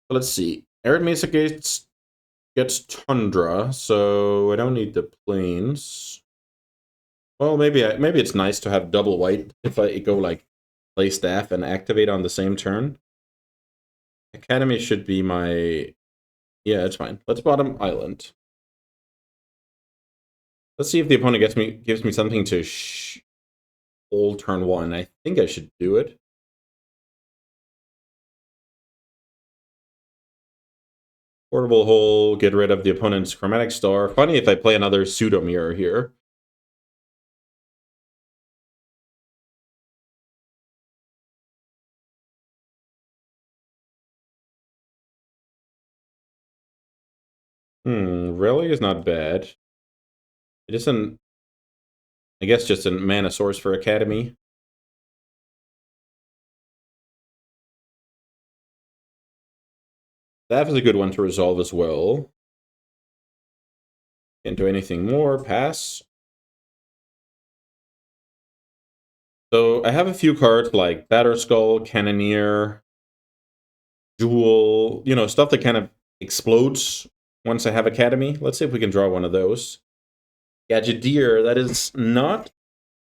But let's see. Arid Mesa gets Tundra, so I don't need the planes. Well, maybe it's nice to have double white if I go like play staff and activate on the same turn. Academy should be my... Yeah, it's fine. Let's bottom island. Let's see if the opponent gives me something to hold turn 1. I think I should do it. Portable hole, get rid of the opponent's chromatic star. Funny if I play another pseudo mirror here. Really is not bad. It isn't, I guess, just a mana source for Academy. That is a good one to resolve as well. Can't do anything more. Pass. So I have a few cards like Batterskull, Cannoneer, Jewel, stuff that kind of explodes once I have Academy. Let's see if we can draw one of those. Gadgeteer, that is not...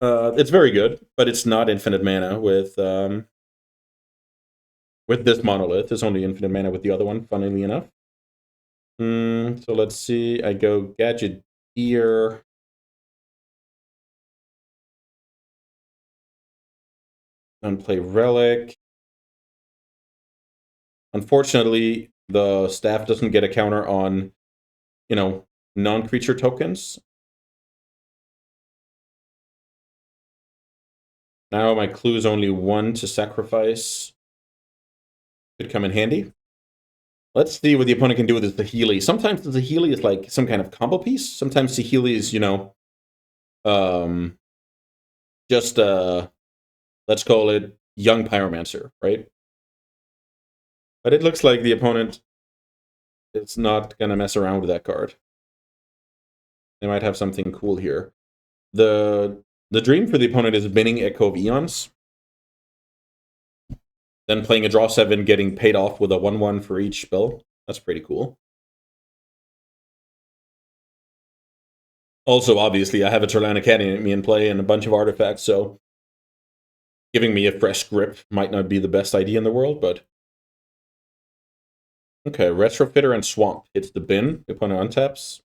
it's very good, but it's not infinite mana with this monolith. It's only infinite mana with the other one, funnily enough. So let's see. I go Gadgeteer. And play Relic. Unfortunately, the staff doesn't get a counter on, non-creature tokens. Now my clue is only 1 to sacrifice. Could come in handy. Let's see what the opponent can do with the Healy. Sometimes the Healy is like some kind of combo piece. Sometimes the Healy is, just, let's call it Young Pyromancer, right? But it looks like the opponent is not going to mess around with that card. They might have something cool here. The dream for the opponent is binning Echo of Eons. Then playing a draw 7, getting paid off with a 1/1 for each spell. That's pretty cool. Also, obviously, I have a Terlan Academy in play and a bunch of artifacts, so giving me a fresh grip might not be the best idea in the world, but... Okay, Retrofitter and Swamp hits the bin. The opponent untaps.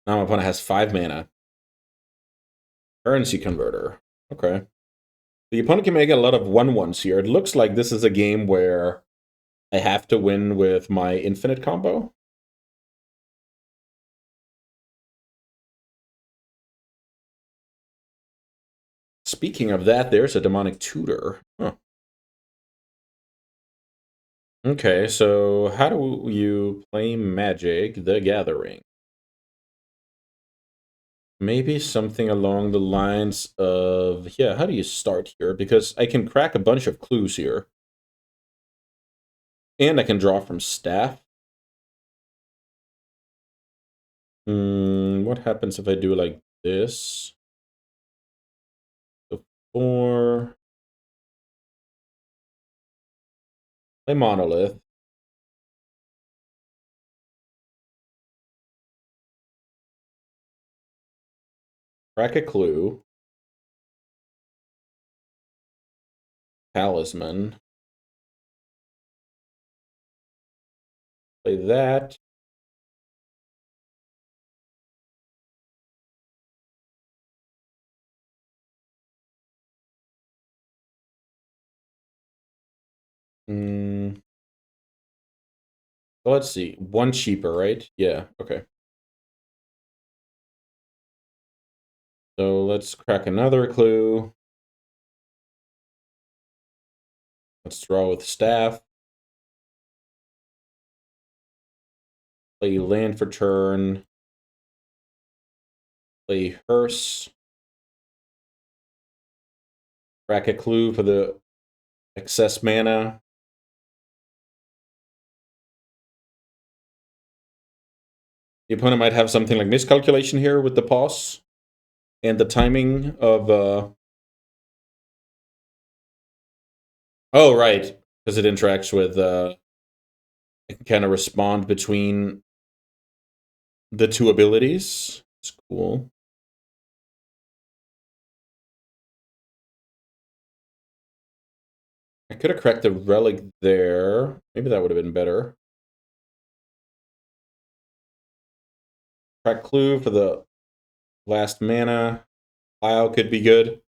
Now my opponent has 5 mana. Currency Converter. Okay. The opponent can make a lot of 1/1s here. It looks like this is a game where I have to win with my infinite combo. Speaking of that, there's a Demonic Tutor. Huh. Okay, so how do you play Magic the Gathering? Maybe something along the lines of, yeah, how do you start here? Because I can crack a bunch of clues here. And I can draw from staff. What happens if I do like this? So 4. Play Monolith. Crack a Clue. Talisman. Play that. So let's see. One cheaper, right? Yeah, okay. So let's crack another clue. Let's draw with staff. Play land for turn. Play hearse. Crack a clue for the excess mana. The opponent might have something like miscalculation here with the pause and the timing of oh, right, because it interacts with it can kind of respond between the two abilities. It's cool. I could have cracked the relic there. Maybe that would have been better. Crack clue for the last mana. Plow could be good.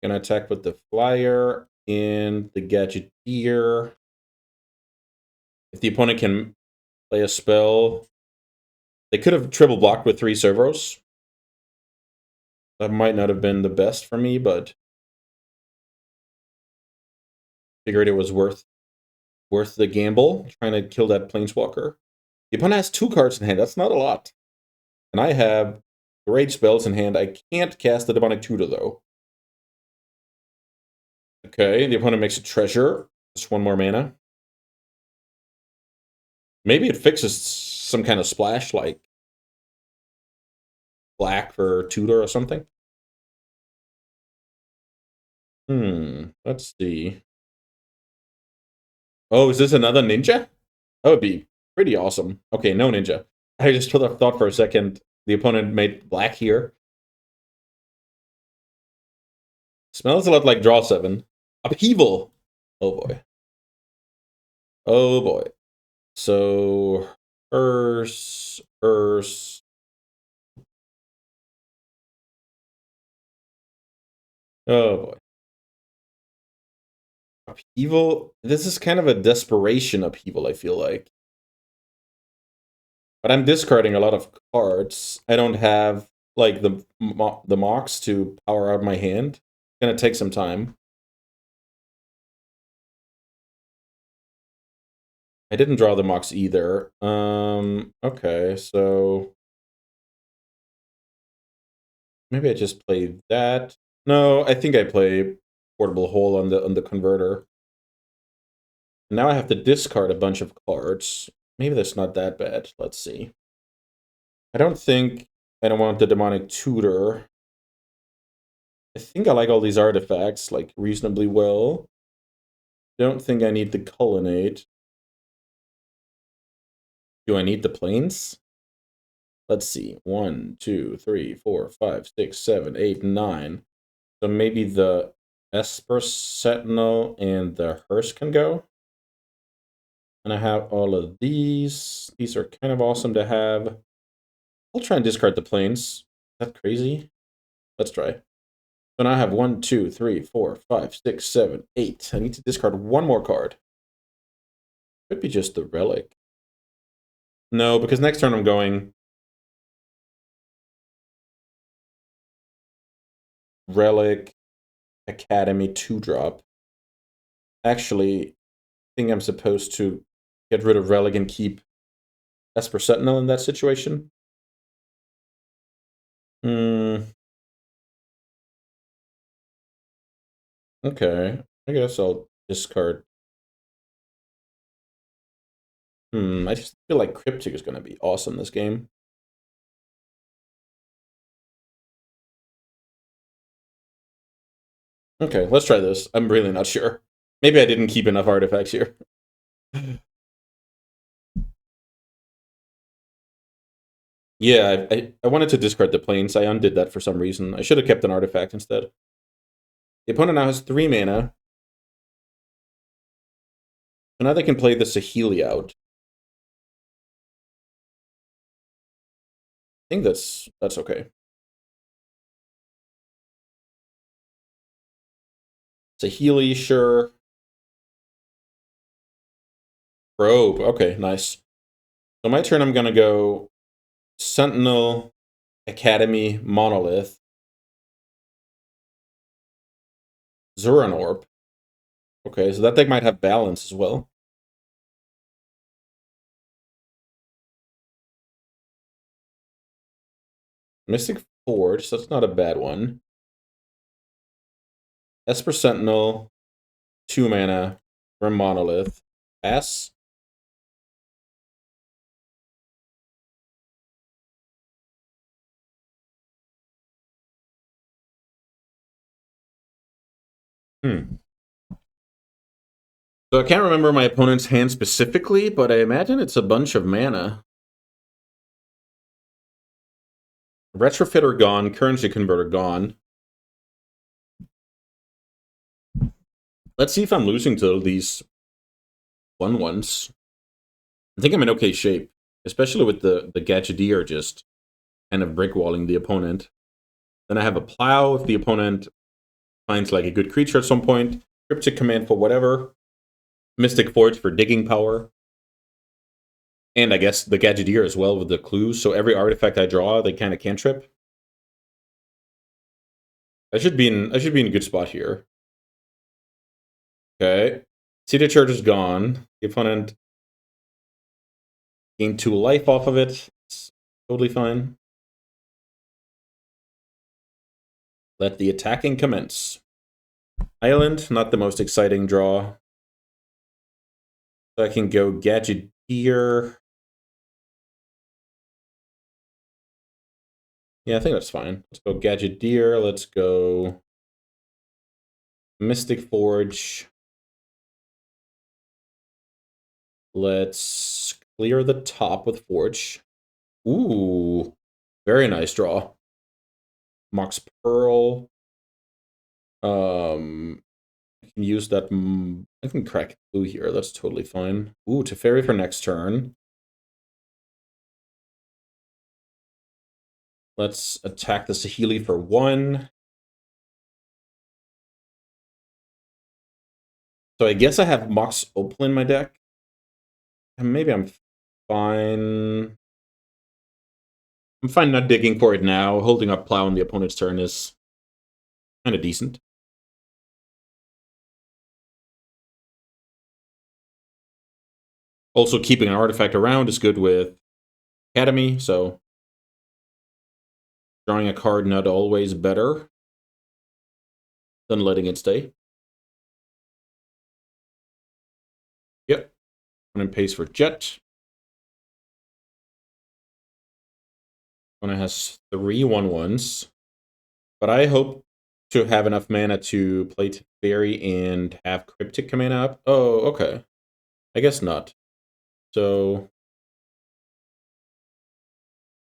Gonna attack with the flyer and the gadgeteer. If the opponent can play a spell, they could have triple blocked with 3 servos. That might not have been the best for me, but figured it was worth the gamble, trying to kill that planeswalker. The opponent has 2 cards in hand. That's not a lot. And I have great spells in hand. I can't cast the Demonic Tutor, though. Okay, the opponent makes a treasure. Just 1 more mana. Maybe it fixes some kind of splash, like black for tutor or something. Let's see. Oh, is this another ninja? That would be pretty awesome. Okay, no ninja. I just thought for a second the opponent made black here. Smells a lot like draw 7. Upheaval. Oh boy. Oh boy. So Urs. Oh boy. Upheaval. This is kind of a desperation upheaval, I feel like. But I'm discarding a lot of cards. I don't have like the mocks to power out my hand. It's gonna take some time. I didn't draw the mocks either. Okay, so maybe I just play that. No, I think I play Portable Hole on the converter. Now I have to discard a bunch of cards. Maybe that's not that bad. Let's see. I don't think I don't want the Demonic Tutor. I think I like all these artifacts like reasonably well. Don't think I need the Culinate. Do I need the planes? Let's see. 1, 2, 3, 4, 5, 6, 7, 8, 9. So maybe the Esper Sentinel and the Hearse can go. And I have all of these. These are kind of awesome to have. I'll try and discard the planes. Is that crazy? Let's try. So now I have 1, 2, 3, 4, 5, 6, 7, 8. I need to discard 1 more card. Could be just the relic. No, because next turn I'm going Relic, Academy 2-drop. Actually, I think I'm supposed to get rid of Relic and keep Esper Sentinel in that situation. Okay. I guess I'll discard. I just feel like Cryptic is going to be awesome this game. Okay, let's try this. I'm really not sure. Maybe I didn't keep enough artifacts here. Yeah, I wanted to discard the planes. I undid that for some reason. I should have kept an artifact instead. The opponent now has 3 mana. So now they can play the Saheeli out. I think that's okay. Saheeli, sure. Probe. Okay, nice. So my turn, I'm going to go Sentinel, Academy, Monolith, Zuran Orb. Okay, so that deck might have balance as well. Mystic Forge, so that's not a bad one. Esper Sentinel, 2 mana for Monolith. Pass. So I can't remember my opponent's hand specifically, but I imagine it's a bunch of mana. Retrofitter gone, Currency Converter gone. Let's see if I'm losing to these 1/1s. I think I'm in okay shape, especially with the Gadgeteer just kind of brickwalling the opponent. Then I have a Plow if the opponent finds like a good creature at some point. Cryptic Command for whatever. Mystic Forge for digging power. And I guess the Gadgeteer as well with the clues. So every artifact I draw, they kind of cantrip. I should be in a good spot here. Okay. Seated Church is gone. The opponent gained 2 life off of it. It's totally fine. Let the attacking commence. Island, not the most exciting draw. So I can go Gadgeteer. Yeah, I think that's fine. Let's go Gadgeteer. Let's go Mystic Forge. Let's clear the top with Forge. Ooh, very nice draw. Mox Pearl. I can use that. I can crack blue here. That's totally fine. Ooh, Teferi for next turn. Let's attack the Saheeli for 1. So I guess I have Mox Opal in my deck. And maybe I'm fine. I'm fine not digging for it now. Holding up Plow on the opponent's turn is kind of decent. Also, keeping an artifact around is good with Academy, so drawing a card not always better than letting it stay. Yep. And pays for Jet. Opponent has 3 1/1s. But I hope to have enough mana to play Teferi and have Cryptic Command up. Oh, okay. I guess not. So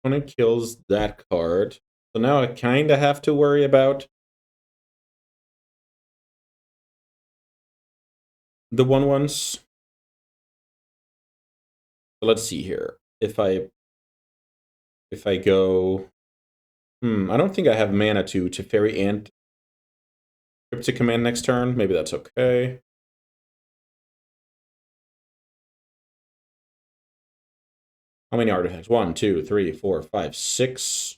opponent kills that card. So now I kind of have to worry about the 1/1s. So let's see here. If I go, I don't think I have mana to Teferi and Cryptic Command next turn. Maybe that's okay. How many artifacts? 1, 2, 3, 4, 5, 6.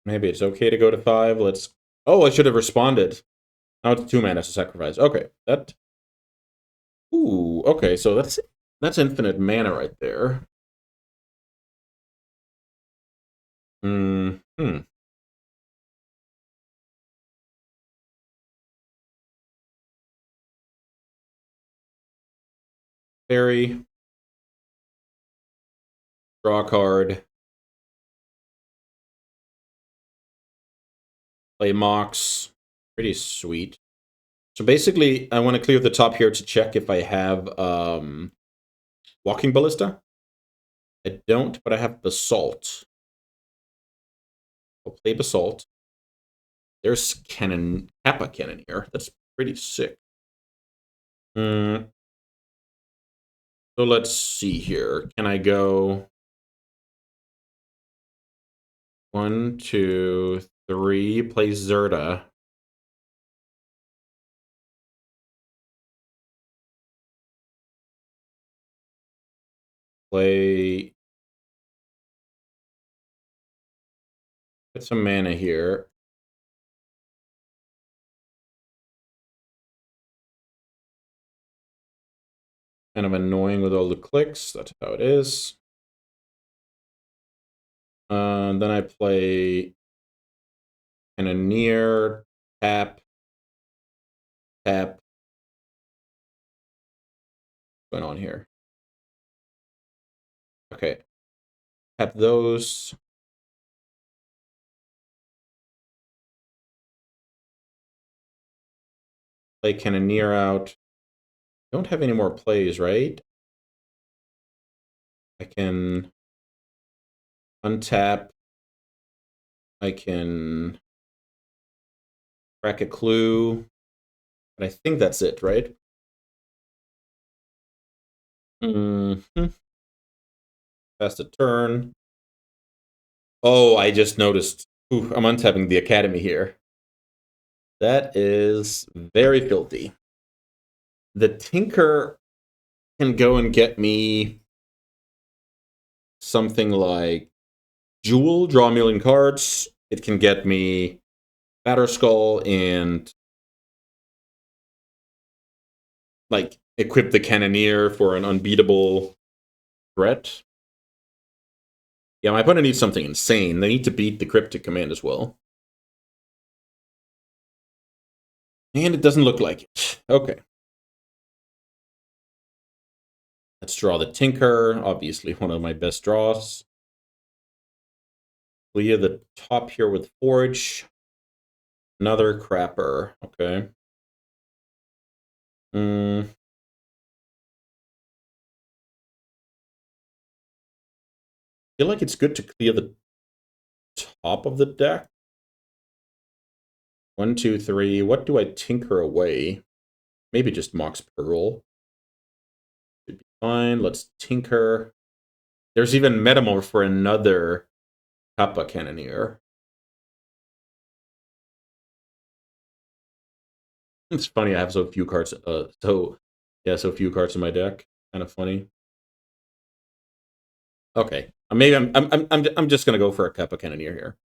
Maybe it's okay to go to 5. Let's. Oh, I should have responded. Now it's 2 mana to sacrifice. Okay, that. Ooh, okay, so that's infinite mana right there. Hmm. Fairy. Draw a card. Play Mox. Pretty sweet. So basically, I want to clear the top here to check if I have Walking Ballista? I don't, but I have Basalt. I'll play Basalt. There's Kappa Cannoneer. That's pretty sick. So let's see here. Can I go 1, 2, 3, play Zerta. Play... Put some mana here. Kind of annoying with all the clicks. That's how it is. Then I play Cannoneer, tap, tap. What's going on here? Okay. Tap those. Play Cannoneer out. Don't have any more plays, right? I can untap. I can crack a clue. But I think that's it, right? Pass a turn. Oh, I just noticed. Ooh, I'm untapping the Academy here. That is very filthy. The Tinker can go and get me something like Jewel, draw a million cards. It can get me Batterskull and like equip the Cannoneer for an unbeatable threat. Yeah, my opponent needs something insane. They need to beat the Cryptic Command as well. And it doesn't look like it. Okay. Let's draw the Tinker. Obviously, one of my best draws. Clear the top here with Forge. Another crapper. Okay. Feel like it's good to clear the top of the deck. 1, 2, 3. What do I tinker away? Maybe just Mox Pearl. Should be fine. Let's tinker. There's even Metamorph for another Kappa Cannoneer. It's funny I have so few cards. So few cards in my deck. Kind of funny. Okay, maybe I'm just gonna go for a Kappa Cannoneer here.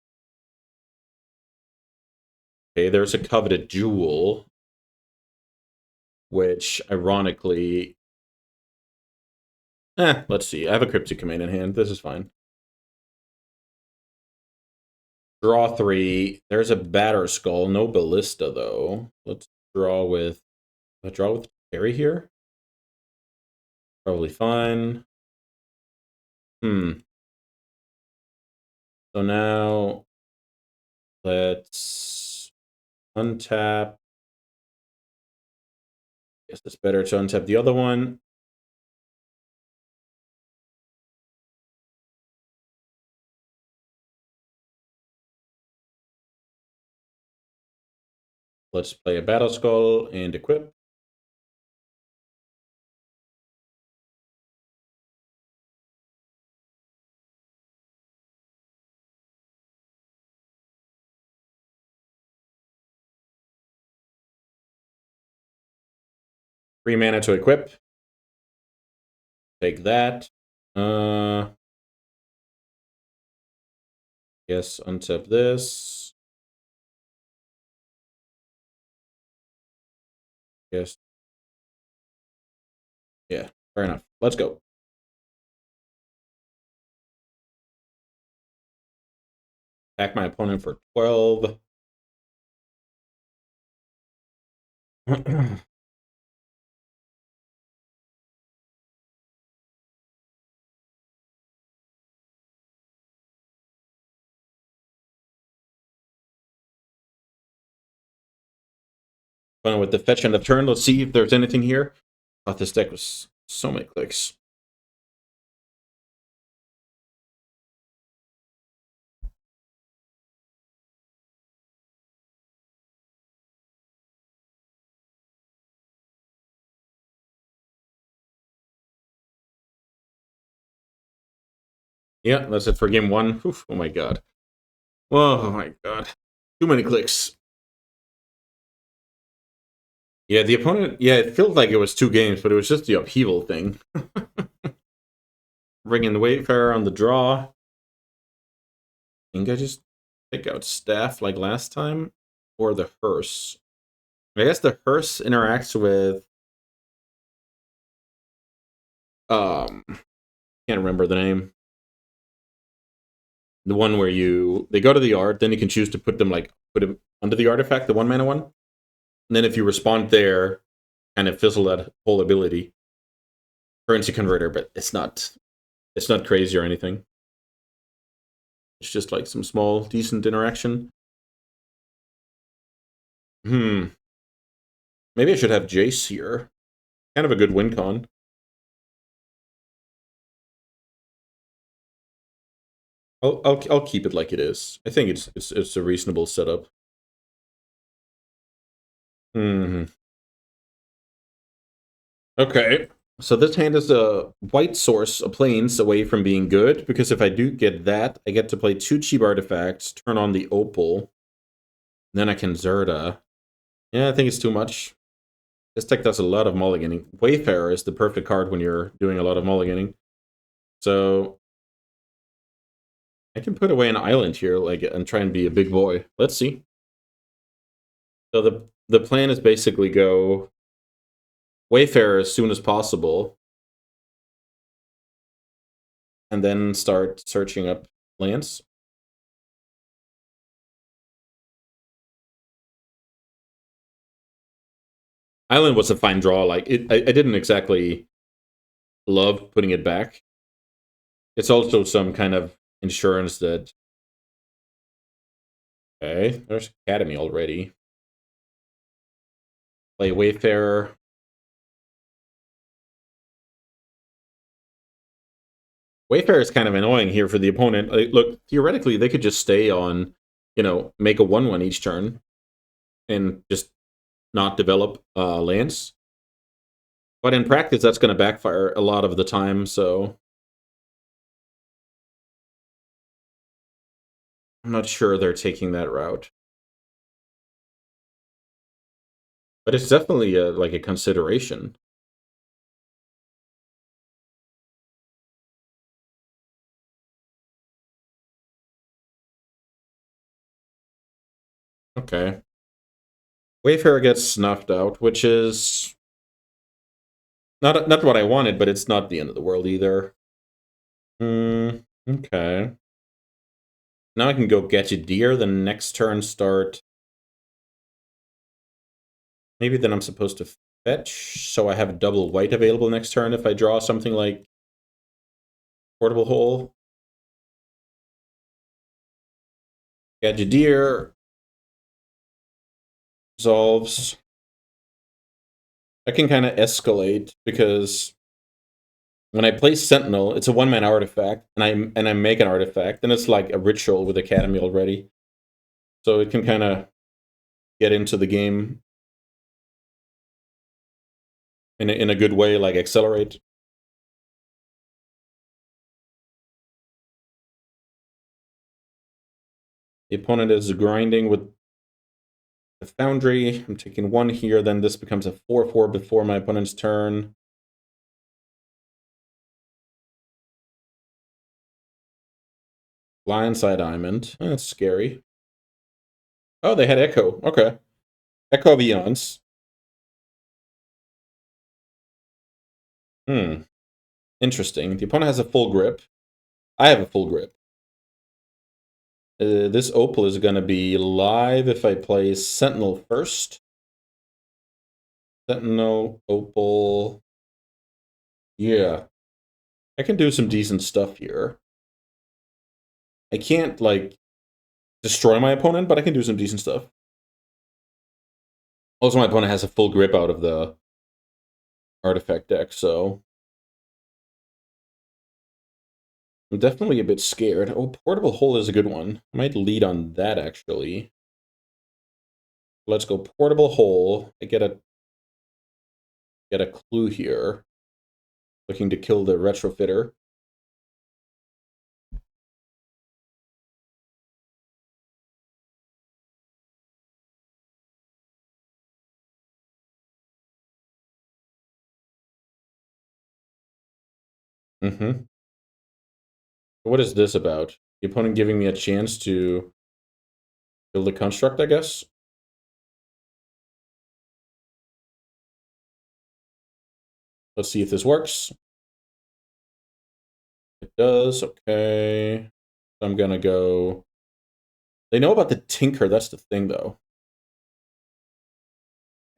Okay, there's a Coveted Jewel, which ironically, let's see. I have a Cryptic Command in hand. This is fine. Draw 3. There's a Batterskull. No Ballista though. Let's draw with. Terry here. Probably fine. So now let's untap. Guess it's better to untap the other one. Let's play a Batterskull and equip. Free mana to equip. Take that. Guess untap this. Yes. Yeah, fair enough. Let's go. Attack my opponent for 12. Fun with the fetch end of turn. Let's see if there's anything here. Thought this deck was so many clicks. Yeah, that's it for game one. Oof, oh my god. Oh my god. Too many clicks. Yeah, the opponent, yeah, it felt like it was 2 games, but it was just the upheaval thing. Bringing the Wayfarer on the draw. I think I just pick out Staff like last time, or the Hearse. I guess the Hearse interacts with, can't remember the name. The one where they go to the yard, then you can choose to put them under the artifact, the 1 mana one. And then if you respond there, kind of fizzle that whole ability. Currency converter, but it's not crazy or anything. It's just like some small, decent interaction. Maybe I should have Jace here. Kind of a good win con. I'll keep it like it is. I think it's a reasonable setup. Okay. So this hand is a white source, a plains, away from being good, because if I do get that, I get to play 2 cheap artifacts, turn on the Opal, then I can Zerda. Yeah, I think it's too much. This deck does a lot of mulliganing. Wayfarer is the perfect card when you're doing a lot of mulliganing. So I can put away an island here, and try and be a big boy. Let's see. So the plan is basically go Wayfarer as soon as possible, and then start searching up lands. Island was a fine draw. I didn't exactly love putting it back. It's also some kind of insurance that. Okay, there's Academy already. Play Wayfarer. Wayfarer is kind of annoying here for the opponent. Look, theoretically, they could just stay on, make a 1/1 each turn and just not develop lands. But in practice, that's going to backfire a lot of the time, so I'm not sure they're taking that route. But it's definitely like a consideration. Okay. Wayfarer gets snuffed out, which is not what I wanted, but it's not the end of the world either. Okay. Now I can go get you deer, then next turn start. Maybe then I'm supposed to fetch, so I have a double white available next turn if I draw something like Portable Hole. Gadgeteer resolves. I can kind of escalate because when I play Sentinel, it's a 1-mana artifact, and I make an artifact, and it's like a ritual with Academy already. So it can kind of get into the game in a good way, like accelerate. The opponent is grinding with the Foundry. I'm taking 1 here, then this becomes a 4/4 before my opponent's turn. Blindside Diamond. That's scary. Oh, they had Echo. Okay. Echo of Eons. Interesting. The opponent has a full grip. I have a full grip. This Opal is going to be live if I play Sentinel first. Sentinel, Opal. Yeah. I can do some decent stuff here. I can't, destroy my opponent, but I can do some decent stuff. Also, my opponent has a full grip out of the artifact deck, so I'm definitely a bit scared. Oh, Portable Hole is a good one. I might lead on that, actually. Let's go Portable Hole. I get a clue here. Looking to kill the Retrofitter. Mm-hmm. What is this about? The opponent giving me a chance to build a construct, I guess? Let's see if this works. It does, okay. I'm gonna go... They know about the Tinker, that's the thing, though.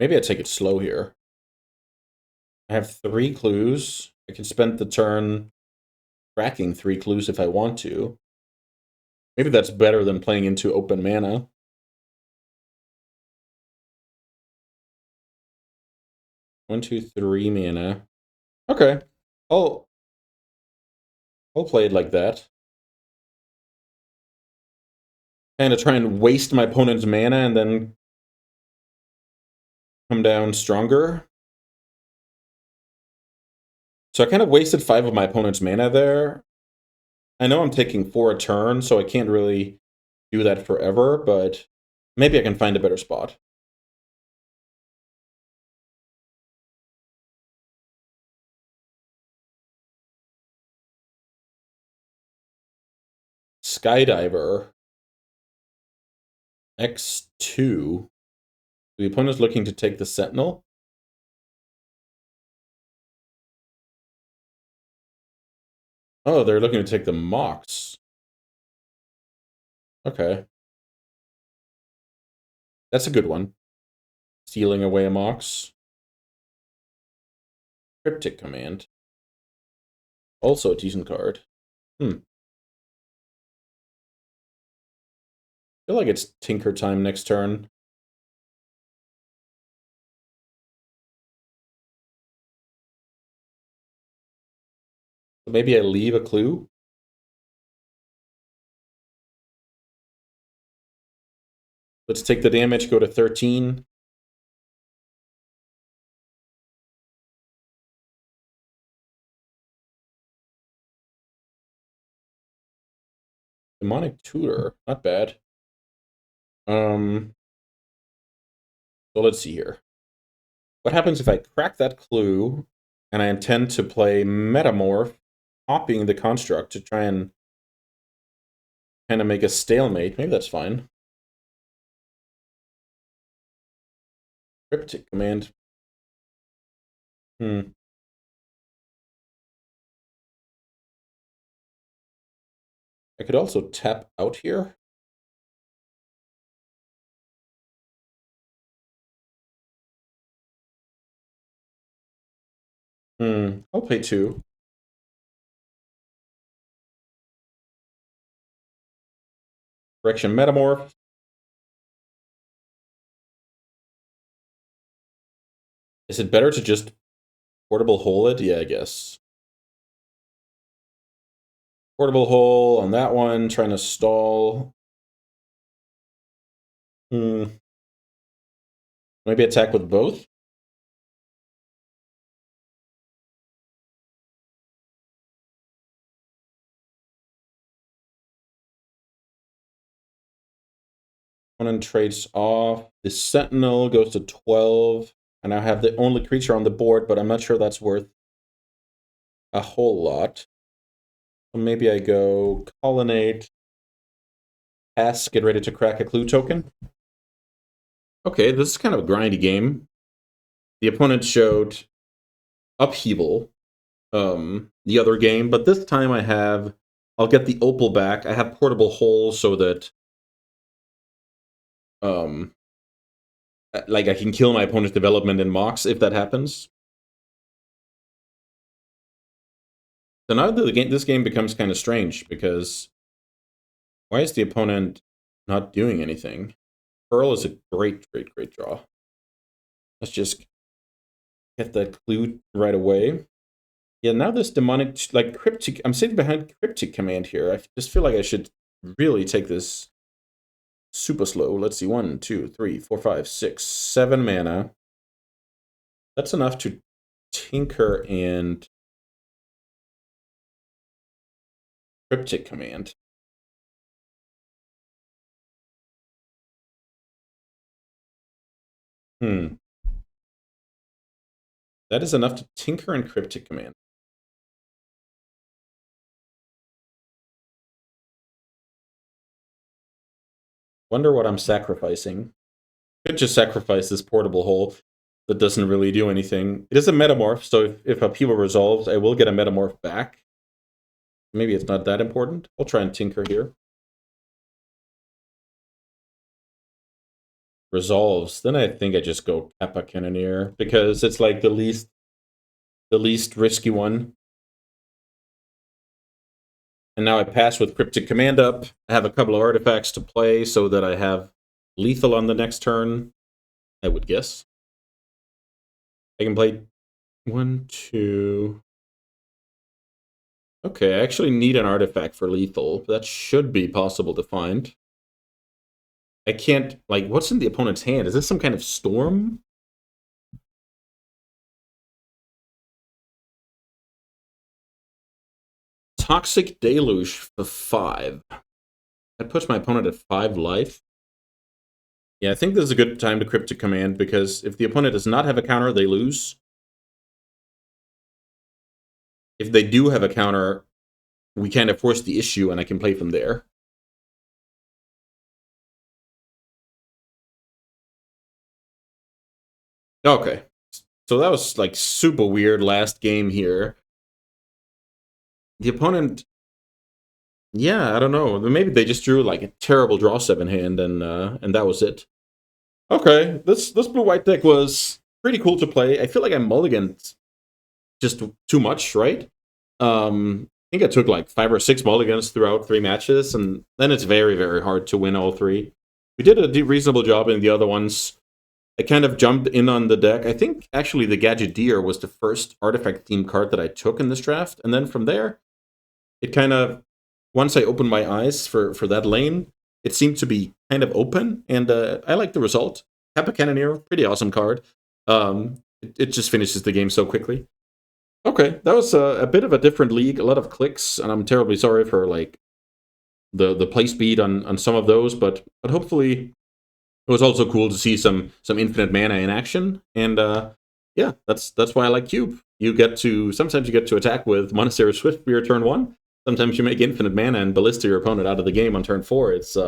Maybe I take it slow here. I have 3 clues. I can spend the turn tracking 3 clues if I want to. Maybe that's better than playing into open mana. 1, 2, 3 mana. Okay. I'll play it like that. Kind of try and waste my opponent's mana and then come down stronger. So I kind of wasted 5 of my opponent's mana there. I know I'm taking 4 a turn, so I can't really do that forever, but maybe I can find a better spot. Skydiver. X2. The opponent's looking to take the Sentinel. Oh, they're looking to take the Mox. Okay. That's a good one. Stealing away a Mox. Cryptic Command. Also a decent card. I feel like it's Tinker time next turn. Maybe I leave a clue. Let's take the damage, go to 13. Demonic Tutor, not bad. So let's see here. What happens if I crack that clue and I intend to play Metamorph, copying the construct to try and kind of make a stalemate? Maybe that's fine. Cryptic Command. I could also tap out here. I'll play 2. Correction Metamorph. Is it better to just portable hole it? Yeah, I guess. Portable hole on that one, trying to stall. Maybe attack with both? Opponent trades off. The Sentinel goes to 12. And I have the only creature on the board, but I'm not sure that's worth a whole lot. So maybe I go Colonnade, pass, get ready to crack a clue token. Okay, this is kind of a grindy game. The opponent showed Upheaval the other game, but this time I'll get the Opal back. I have Portable Hole so that like I can kill my opponent's development in Mox if that happens. So now this game becomes kind of strange because why is the opponent not doing anything? Pearl is a great draw. Let's just get that clue right away. Yeah, now this demonic, like, cryptic... I'm sitting behind Cryptic Command here. I just feel like I should really take this super slow. Let's see, 1, 2, 3, 4, 5, 6, 7 mana. That's enough to Tinker and Cryptic Command. That is enough to Tinker and Cryptic Command. Wonder what I'm sacrificing. Could just sacrifice this portable hole that doesn't really do anything. It is a metamorph, so if Upheaval resolves, I will get a metamorph back. Maybe it's not that important. I'll try and tinker here. Resolves. Then I think I just go Kappa Cannoneer because it's like the least risky one. And now I pass with Cryptic Command up. I have a couple of artifacts to play so that I have lethal on the next turn, I would guess. I can play 1, 2. Okay, I actually need an artifact for lethal. That should be possible to find. I can't, like, what's in the opponent's hand? Is this some kind of storm? Toxic Deluge for 5. That puts my opponent at 5 life. Yeah, I think this is a good time to Cryptic Command, because if the opponent does not have a counter, they lose. If they do have a counter, we kind of force the issue, and I can play from there. Okay. So that was, like, super weird last game here. The opponent... Yeah, I don't know. Maybe they just drew, like, a terrible draw 7 hand, and that was it. Okay, this blue-white deck was pretty cool to play. I feel like I mulliganed just too much, right? I think I took like 5 or 6 mulligans throughout 3 matches, and then it's very, very hard to win all 3. We did a reasonable job in the other ones. I kind of jumped in on the deck. I think actually the Gadgeteer was the first artifact theme card that I took in this draft, and then from there, it kind of, once I opened my eyes for that lane, it seemed to be kind of open, and I like the result. Kappa Cannoneer, pretty awesome card. It just finishes the game so quickly. Okay, that was a bit of a different league, a lot of clicks, and I'm terribly sorry for like the play speed on some of those, but hopefully it was also cool to see some infinite mana in action, and yeah, that's why I like Cube. Sometimes you get to attack with Monastery Swiftbeard turn 1. Sometimes you make infinite mana and ballista your opponent out of the game on turn 4. It's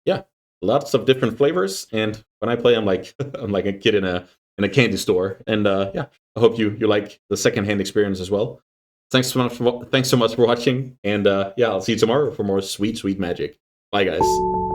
yeah, lots of different flavors, and when I play, I'm like I'm like a kid in a candy store, and yeah, I hope you like the secondhand experience as well. Thanks so much for watching, and yeah, I'll see you tomorrow for more sweet magic. Bye, guys.